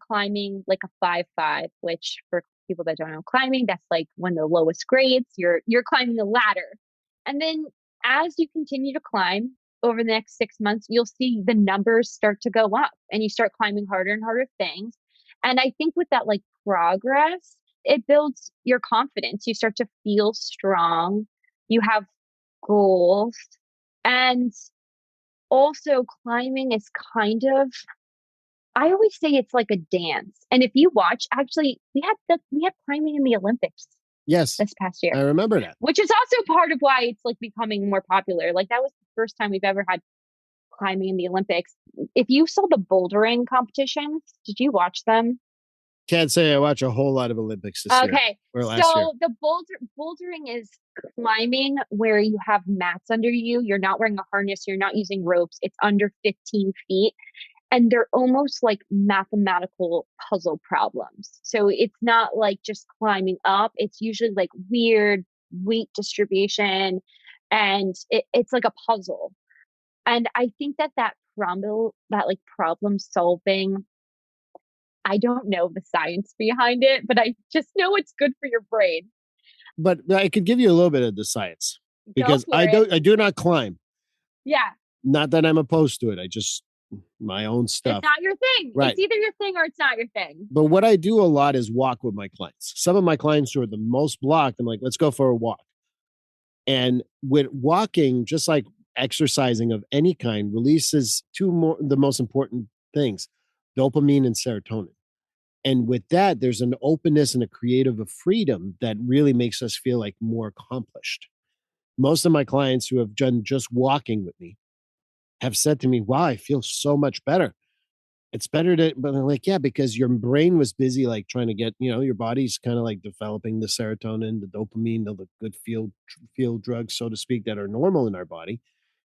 climbing like a 5-5, which for people that don't know climbing, that's like one of the lowest grades. You're climbing the ladder. And then as you continue to climb, over the next 6 months, you'll see the numbers start to go up and you start climbing harder and harder things. And I think with that like progress, it builds your confidence. You start to feel strong. You have goals. And also climbing is kind of I always say it's like a dance. And if you watch, actually we had climbing in the Olympics Yes, this past year, I remember that. which is also part of why it's like becoming more popular. Like that was the first time we've ever had climbing in the Olympics. If you saw the bouldering competitions, did you watch them? Can't say I watch a whole lot of Olympics this year Okay. or last year. So the bouldering is climbing where you have mats under you. You're not wearing a harness, you're not using ropes. It's under 15 feet. And they're almost like mathematical puzzle problems. So it's not like just climbing up. It's usually like weird weight distribution and it's like a puzzle. And I think that like problem solving, I don't know the science behind it, but I just know it's good for your brain. But I could give you a little bit of the science Go because for it. I do not climb. Yeah. Not that I'm opposed to it. I just my own It's stuff. not your thing. Right. It's either your thing or it's not your thing. But what I do a lot is walk with my clients. Some of my clients who are the most blocked, I'm like, let's go for a walk. And with walking, just like exercising of any kind, releases the most important things, dopamine and serotonin. And with that, there's an openness and a creative of freedom that really makes us feel like more accomplished. Most of my clients who have done just walking with me have said to me, wow, I feel so much better. It's better to, but I'm like, yeah, because your brain was busy, like trying to get, your body's kind of like developing the serotonin, the dopamine, the good feel drugs, so to speak, that are normal in our body.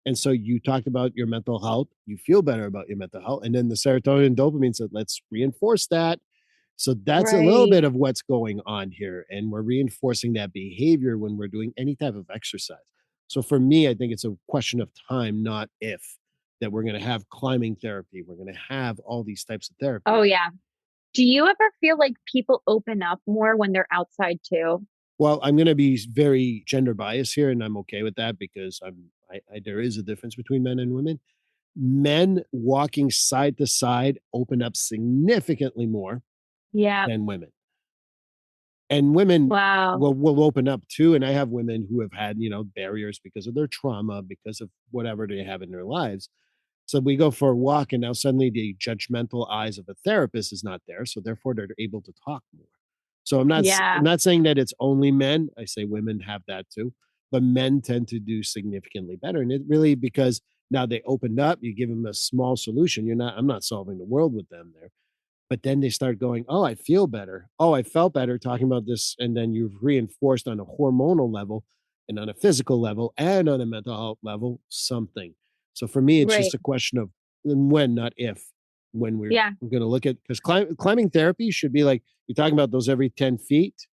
And so you talked about your mental health, you feel better about your mental health. And then the serotonin and dopamine said, let's reinforce that. So that's a little Right. bit of what's going on here. And we're reinforcing that behavior when we're doing any type of exercise. So for me, I think it's a question of time, not if, that we're going to have climbing therapy. We're going to have all these types of Oh, therapy. yeah. Do you ever feel like people open up more when they're outside too? Well, I'm going to be very gender biased here, and I'm okay with that because there is a difference between men and women. Men walking side to side open up significantly more Yeah. than women. And women Wow. will open up too. And I have women who have had, barriers because of their trauma, because of whatever they have in their lives. So we go for a walk, and now suddenly the judgmental eyes of a therapist is not there. So therefore, they're able to talk more. So I'm Yeah. not saying that it's only men. I say women have that too, but men tend to do significantly better. And it really because now they opened up, you give them a small solution. I'm not solving the world with them there, but then they start going, oh, I feel better. Oh, I felt better talking about this. And then you've reinforced on a hormonal level and on a physical level and on a mental health level something. So for me, it's just Right. a question of when, not if, when we're Yeah. going to look at, because climbing therapy should be like, you're talking about those every 10 feet.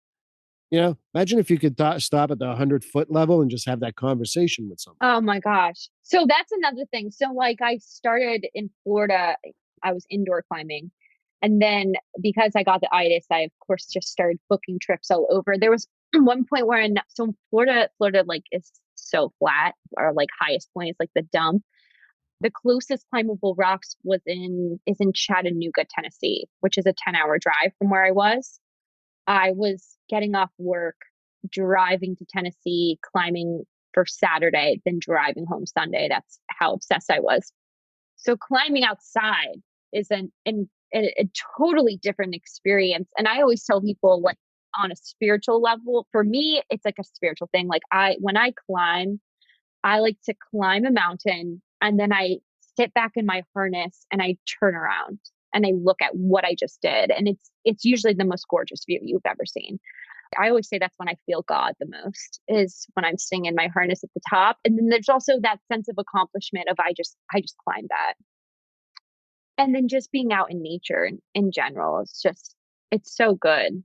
Imagine if you could stop at the 100-foot level and just have that conversation with someone. Oh my gosh. So that's another thing. So like I started in Florida, I was indoor climbing. And then because I got the itis, I of course just started booking trips all over. There was one point where so Florida like is so flat. Our like highest point is like the dump. The closest climbable rocks is in Chattanooga, Tennessee, which is a 10-hour drive from where I was. I was getting off work, driving to Tennessee, climbing for Saturday, then driving home Sunday. That's how obsessed I was. So climbing outside is a totally different experience. And I always tell people, like, on a spiritual level, for me, it's like a spiritual thing. Like when I climb, I like to climb a mountain and then I sit back in my harness and I turn around and I look at what I just did. And it's usually the most gorgeous view you've ever seen. I always say that's when I feel God the most, is when I'm sitting in my harness at the top. And then there's also that sense of accomplishment of I just climbed that. And then just being out in nature in general, it's so good.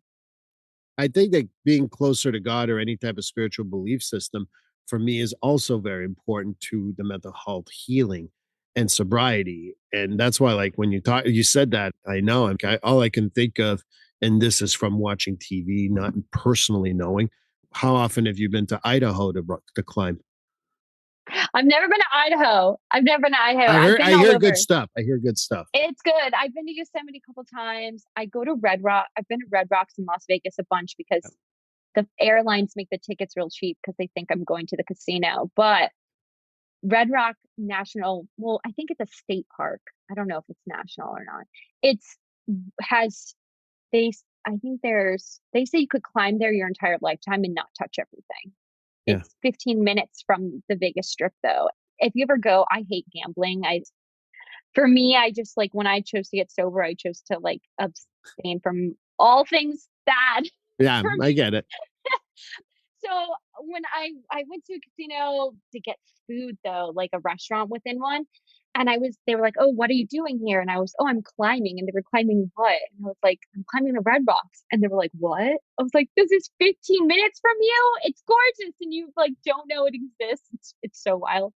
I think that being closer to God or any type of spiritual belief system for me is also very important to the mental health healing and sobriety. And that's why, like, when you said that, I know all I can think of, and this is from watching TV, not personally knowing. How often have you been to Idaho to climb? I've never been to Idaho. I've never been to Idaho. I I've heard been I all hear good over. stuff. I hear good stuff. It's good. I've been to Yosemite a couple times. I go to Red Rock. I've been to Red Rocks in Las Vegas a bunch because the airlines make the tickets real cheap because they think I'm going to the casino. But Red Rock National, well, I think it's a state park. I don't know if it's national or not. It's has they I think they say you could climb there your entire lifetime and not touch everything. Yeah. It's 15 minutes from the Vegas Strip though. If you ever go, I hate gambling. For me, I just like when I chose to get sober, I chose to like abstain from all things bad Yeah, for I me. get it. So when I went to a casino to get food though, like a restaurant within one, and they were like, "Oh, what are you doing here?" And I was, "Oh, I'm climbing." And they were climbing what? And I was like, "I'm climbing the Red Rocks." And they were like, "What?" I was like, "This is 15 minutes from you. It's gorgeous, and you like don't know it exists. It's so wild."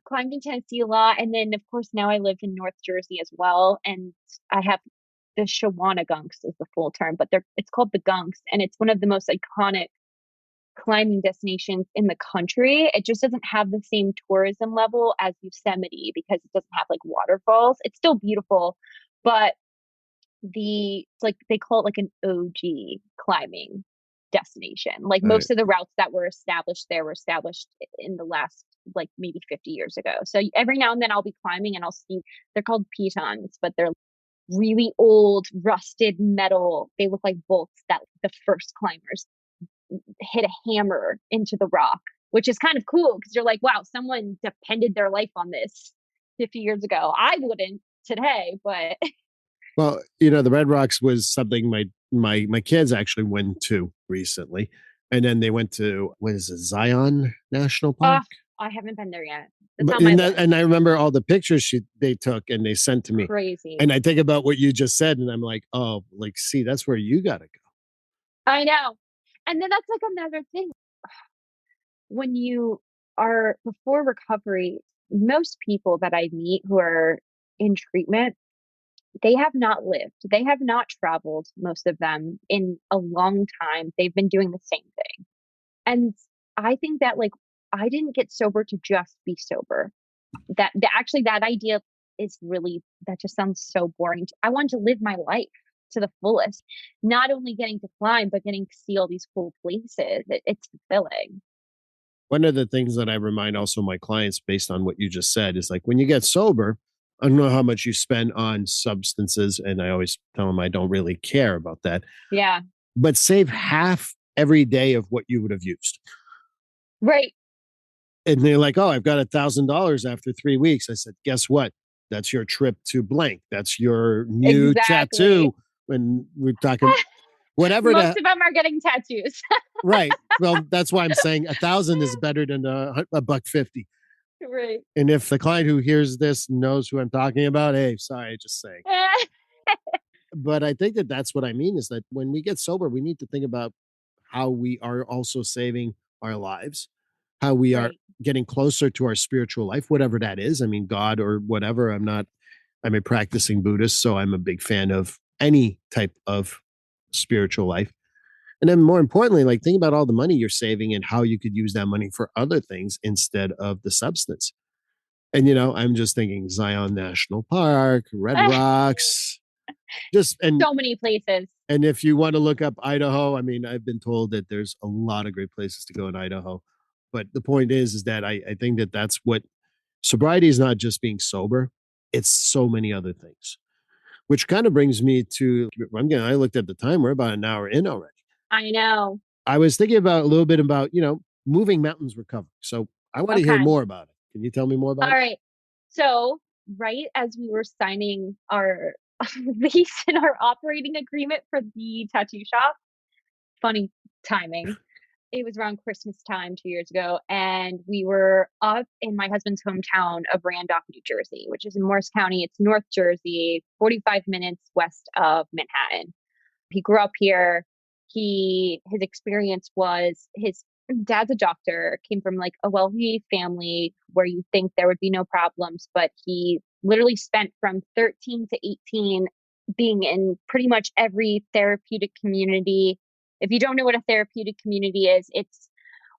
Climbed in Tennessee a lot, and then of course now I live in North Jersey as well, and I have the Shawana is the full term, but it's called the Gunks, and it's one of the most iconic climbing destinations in the country. It just doesn't have the same tourism level as Yosemite because it doesn't have like waterfalls. It's still beautiful, but it's like they call it like an OG climbing destination. Like All right. most of the routes that were established there were established in the last like maybe 50 years ago. So every now and then I'll be climbing and I'll see they're called pitons, but they're really old rusted metal. They look like bolts that the first climbers hit a hammer into the rock which is kind of cool because you're like, wow, someone depended their life on this 50 years ago. I wouldn't today, but Well, the Red Rocks was something my kids actually went to recently, and then they went to, what is it, Zion National Park? I haven't been there yet. That's But on my list. and I remember all the pictures they took and they sent to me. Crazy. And I think about what you just said, and I'm like, oh, like, see, that's where you got to go. I know. And then that's like another thing. When you are before recovery, most people that I meet who are in treatment, they have not lived. They have not traveled, most of them, in a long time. They've been doing the same thing. And I think that like I didn't get sober to just be sober. Actually that idea is really that just sounds so boring. I wanted to live my life to the fullest, not only getting to climb, but getting to see all these cool places. It's fulfilling. One of the things that I remind also my clients based on what you just said is like when you get sober, I don't know how much you spend on substances. And I always tell them I don't really care about that. Yeah. But save half every day of what you would have used. Right. And they're like, oh, I've got $1,000 after 3 weeks. I said, guess what? That's your trip to blank. That's your new tattoo. When we're talking whatever. Most of them are getting tattoos. Right. Well, that's why I'm saying 1,000 is better than a buck 50. Right. And if the client who hears this knows who I'm talking about, hey, sorry, just saying. But I think that's what I mean is that when we get sober, we need to think about how we are also saving our lives, how we are getting closer to our spiritual life, whatever that is. I mean, God or whatever. I'm a practicing Buddhist, so I'm a big fan of any type of spiritual life. And then more importantly, like think about all the money you're saving and how you could use that money for other things instead of the substance. And I'm just thinking Zion National Park, Red Rocks, and so many places. And if you want to look up Idaho, I mean, I've been told that there's a lot of great places to go in Idaho. But the point is that I think that that's what sobriety is, not just being sober. It's so many other things, which kind of brings me to, I looked at the time, we're about an hour in already. I know. I was thinking about a little bit about, moving mountains recovery. So I want to hear more about it. Can you tell me more about it? All right. So right as we were signing our lease and our operating agreement for the tattoo shop, funny timing. It was around Christmas time 2 years ago, and we were up in my husband's hometown of Randolph, New Jersey, which is in Morris County. It's North Jersey, 45 minutes west of Manhattan. He grew up here. His experience was his dad's a doctor, came from like a wealthy family where you think there would be no problems, but he literally spent from 13 to 18 being in pretty much every therapeutic community. If you don't know what a therapeutic community is, it's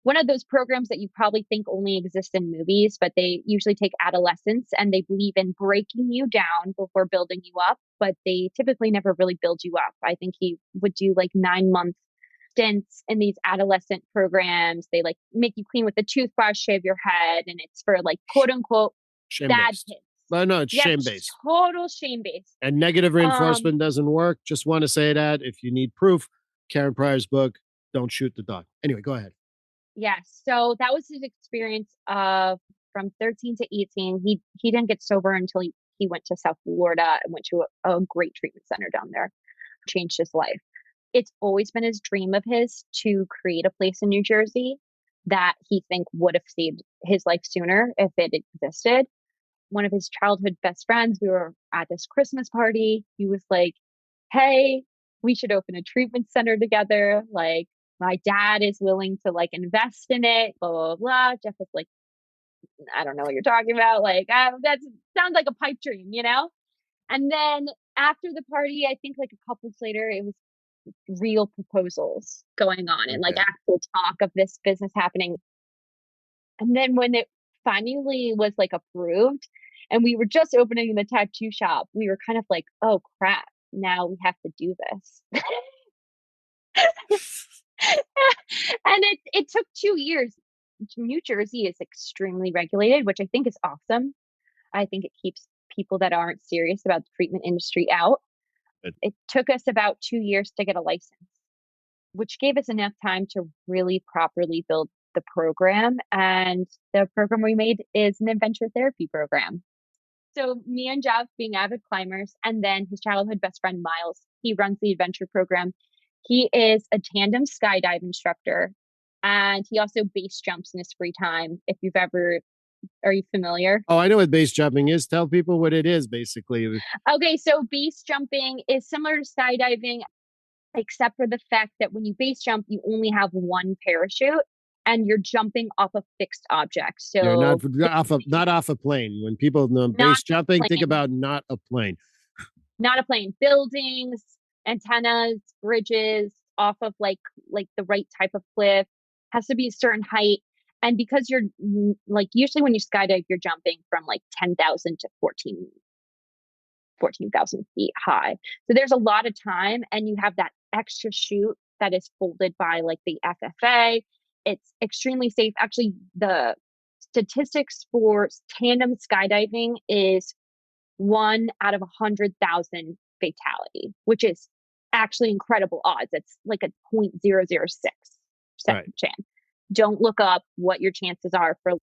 one of those programs that you probably think only exist in movies, but they usually take adolescents and they believe in breaking you down before building you up, but they typically never really build you up. I think he would do like 9 month stints in these adolescent programs. They like make you clean with a toothbrush, shave your head, and it's for like quote unquote bad kids. Well, no, it's shame-based. Total shame-based. And negative reinforcement doesn't work. Just want to say that if you need proof, Karen Pryor's book, Don't Shoot the Dog. Anyway, go ahead. Yes. So that was his experience of from 13 to 18. He didn't get sober until he went to South Florida and went to a great treatment center down there. Changed his life. It's always been his dream of his to create a place in New Jersey that he think would have saved his life sooner if it existed. One of his childhood best friends, we were at this Christmas party. He was like, hey, we should open a treatment center together. Like, my dad is willing to like invest in it, blah, blah, blah. Jeff was like, I don't know what you're talking about. Like, that sounds like a pipe dream, you know? And then after the party, I think like a couple later, it was real proposals going on and like actual talk of this business happening. And then when it finally was like approved and we were just opening the tattoo shop, we were kind of like, oh crap, now we have to do this. And it took 2 years. New Jersey is extremely regulated, which I think is awesome. I think it keeps people that aren't serious about the treatment industry out. It took us about 2 years to get a license, which gave us enough time to really properly build the the program. And the program we made is an adventure therapy program. So me and Jeff being avid climbers, and then his childhood best friend, Miles, he runs the adventure program. He is a tandem skydive instructor, and he also base jumps in his free time. If you've ever, are you familiar? Oh, I know what base jumping is. Tell people what it is, basically. Okay, so base jumping is similar to skydiving, except for the fact that when you base jump, you only have one parachute and you're jumping off a fixed object. So you're not off a plane. When people know base jumping, think about not a plane. Not a plane. Buildings, antennas, bridges, off of like the right type of cliff, has to be a certain height. And because you're like, usually when you skydive, you're jumping from like 10,000 to 14,000 feet high. So there's a lot of time, and you have that extra chute that is folded by like the FFA. It's extremely safe. Actually, the statistics for tandem skydiving is 1 out of 100,000 fatality, which is actually incredible odds. It's like a 0.006% chance. Don't look up what your chances are for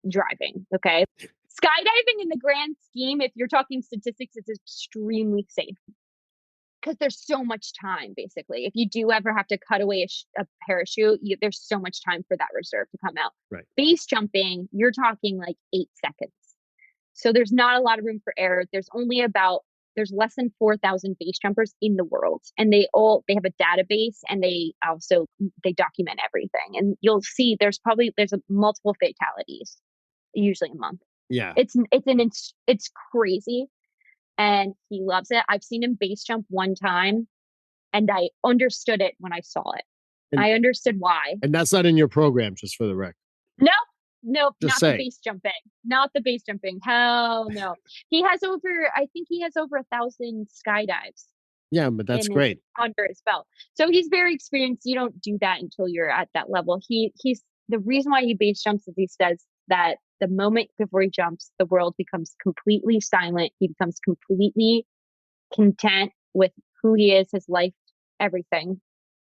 driving. Okay. Skydiving in the grand scheme, if you're talking statistics, it's extremely safe because there's so much time, basically. If you do ever have to cut away a parachute, there's so much time for that reserve to come out. Right. Base jumping, you're talking like 8 seconds. So there's not a lot of room for error. There's less than 4,000 base jumpers in the world, and they have a database, and they document everything. And you'll see there's multiple fatalities, usually a month. Yeah. It's crazy. And he loves it. I've seen him base jump one time, and I understood it when I saw it. I understood why. And that's not in your program, just for the record. Nope, not the base jumping. Not the base jumping. Hell no. I think he has over 1,000 skydives. Yeah, but that's great. Under his belt. So he's very experienced. You don't do that until you're at that level. He's the reason why he base jumps is he says that the moment before he jumps, the world becomes completely silent. He becomes completely content with who he is, his life, everything.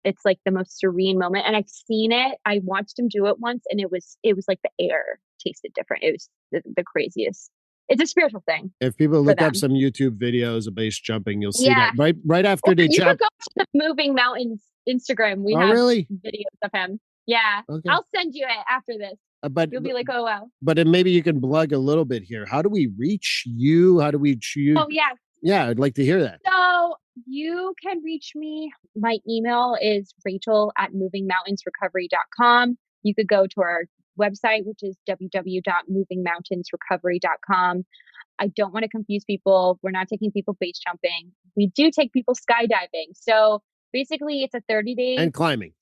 It's like the most serene moment. And I've seen it. I watched him do it once, and it was like the air tasted different. It was the craziest. It's a spiritual thing. If people look up some YouTube videos of base jumping, you'll see that right after they jump. You could go to the Moving Mountains Instagram. We have videos of him. Yeah. Okay. I'll send you it after this. But you'll be like, oh, wow. But then maybe you can plug a little bit here. How do we reach you? How do we reach you? Oh, yeah. Yeah, I'd like to hear that. So you can reach me. My email is rachel@movingmountainsrecovery.com. You could go to our website, which is www.movingmountainsrecovery.com. I don't want to confuse people. We're not taking people base jumping. We do take people skydiving. So basically, it's a 30-day and climbing.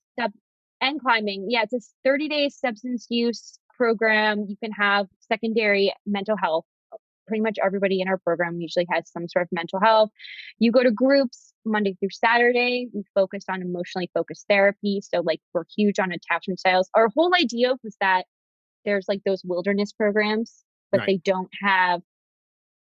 Climbing. Yeah, it's a 30-day substance use program. You can have secondary mental health. Pretty much everybody in our program usually has some sort of mental health. You go to groups Monday through Saturday. We focus on emotionally focused therapy. So like we're huge on attachment styles. Our whole idea was that there's like those wilderness programs, but they don't have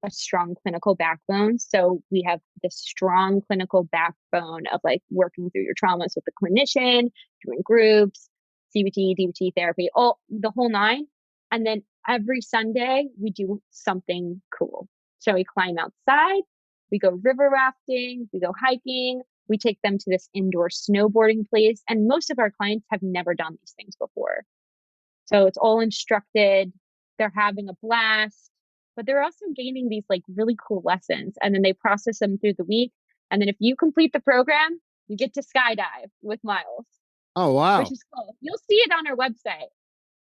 a strong clinical backbone. So we have this strong clinical backbone of like working through your traumas with the clinician, doing groups, CBT, DBT therapy, the whole nine. And then every Sunday we do something cool. So we climb outside, we go river rafting, we go hiking, we take them to this indoor snowboarding place. And most of our clients have never done these things before. So it's all instructed. They're having a blast, but they're also gaining these like really cool lessons. And then they process them through the week. And then if you complete the program, you get to skydive with Miles. Oh, wow. Which is cool. You'll see it on our website.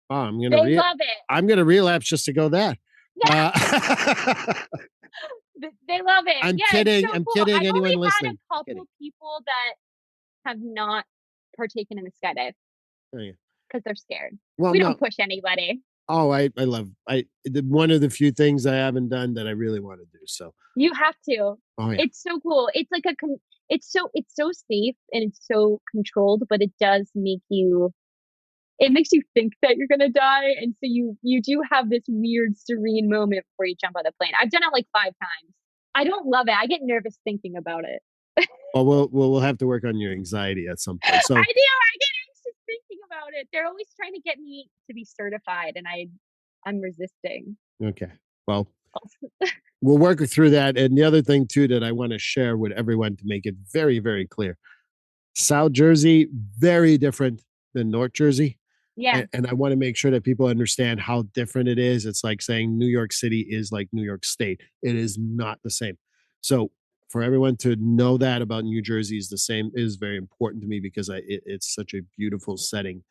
Oh, They love it. I'm going to relapse just to go there. Yeah. They love it. I'm kidding. So I'm cool. kidding. I've Anyone only listening? had a couple people that have not partaken in the skydive because they're scared. Well, we don't push anybody. Oh, I love one of the few things I haven't done that I really want to do. So you have to. Oh, yeah. It's so cool. It's like it's so safe and it's so controlled, but it does make you. It makes you think that you're gonna die, and so you do have this weird serene moment before you jump on the plane. I've done it like 5 times. I don't love it. I get nervous thinking about it. Well, we'll have to work on your anxiety at some point. So I do. I get anxious thinking about it. they're always trying to get me to be certified, and I'm resisting. Okay. Well, we'll work through that. And the other thing too that I want to share with everyone to make it very, very clear. South Jersey, very different than North Jersey. Yeah. And I want to make sure that people understand how different it is. It's like saying New York City is like New York State. It is not the same. So for everyone to know that about New Jersey is the same is very important to me because it's such a beautiful setting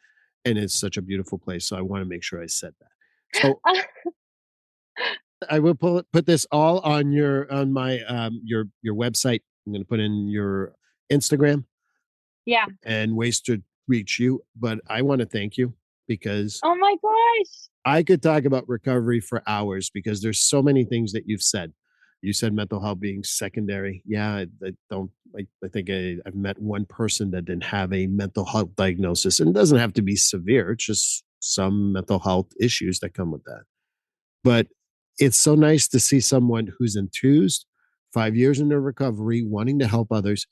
and it's such a beautiful place. So I want to make sure I said that. So I will put this all on my your website. I'm going to put in your Instagram. Yeah. And ways to reach you. But I want to thank you because oh my gosh, I could talk about recovery for hours because there's so many things that you've said. You said mental health being secondary. Yeah, I think I've met one person that didn't have a mental health diagnosis, and it doesn't have to be severe. It's just some mental health issues that come with that. But it's so nice to see someone who's enthused, 5 years into recovery, wanting to help others.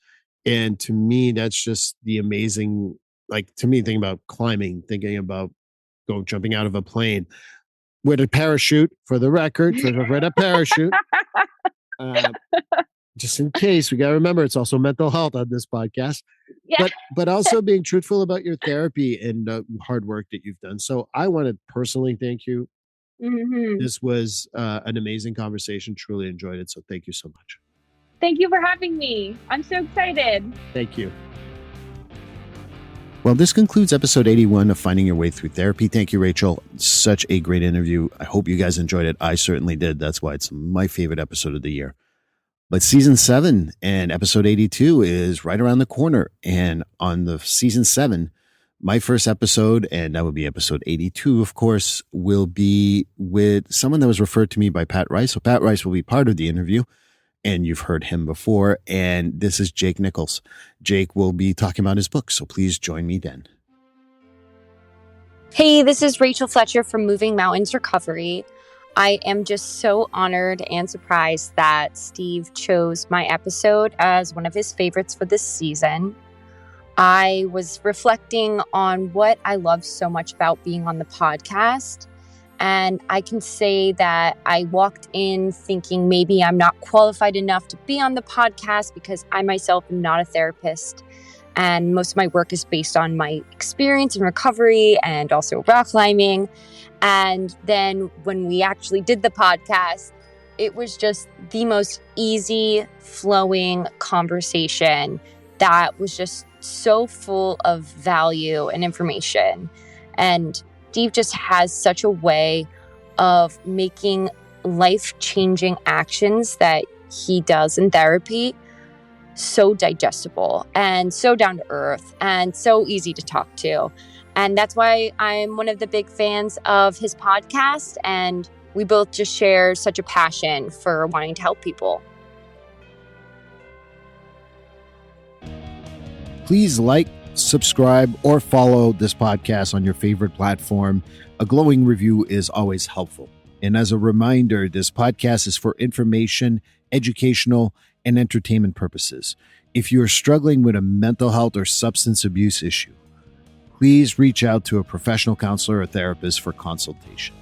And to me, that's just the amazing, like to me, thinking about climbing, thinking about jumping out of a plane with a parachute, for the record, with a parachute. Just in case, we got to remember it's also mental health on this podcast. Yeah. But also being truthful about your therapy and hard work that you've done. So I want to personally thank you. Mm-hmm. This was an amazing conversation. Truly enjoyed it. So thank you so much. Thank you for having me. I'm so excited. Thank you. Well, this concludes episode 81 of Finding Your Way Through Therapy. Thank you, Rachel. Such a great interview. I hope you guys enjoyed it. I certainly did. That's why it's my favorite episode of the year. But season 7 and episode 82 is right around the corner. And on the season 7, my first episode, and that would be episode 82, of course, will be with someone that was referred to me by Pat Rice. So Pat Rice will be part of the interview. And you've heard him before. And this is Jake Nichols. Jake will be talking about his book. So please join me then. Hey, this is Rachel Fletcher from Moving Mountains Recovery. I am just so honored and surprised that Steve chose my episode as one of his favorites for this season. I was reflecting on what I love so much about being on the podcast. And I can say that I walked in thinking maybe I'm not qualified enough to be on the podcast because I myself am not a therapist. And most of my work is based on my experience in recovery and also rock climbing. And then when we actually did the podcast, it was just the most easy flowing conversation that was just so full of value and information. And Steve just has such a way of making life-changing actions that he does in therapy so digestible and so down to earth and so easy to talk to. And that's why I'm one of the big fans of his podcast. And we both just share such a passion for wanting to help people. Please like, subscribe, or follow this podcast on your favorite platform. A glowing review is always helpful. And as a reminder, this podcast is for information, educational, and entertainment purposes. If you are struggling with a mental health or substance abuse issue, please reach out to a professional counselor or therapist for consultation.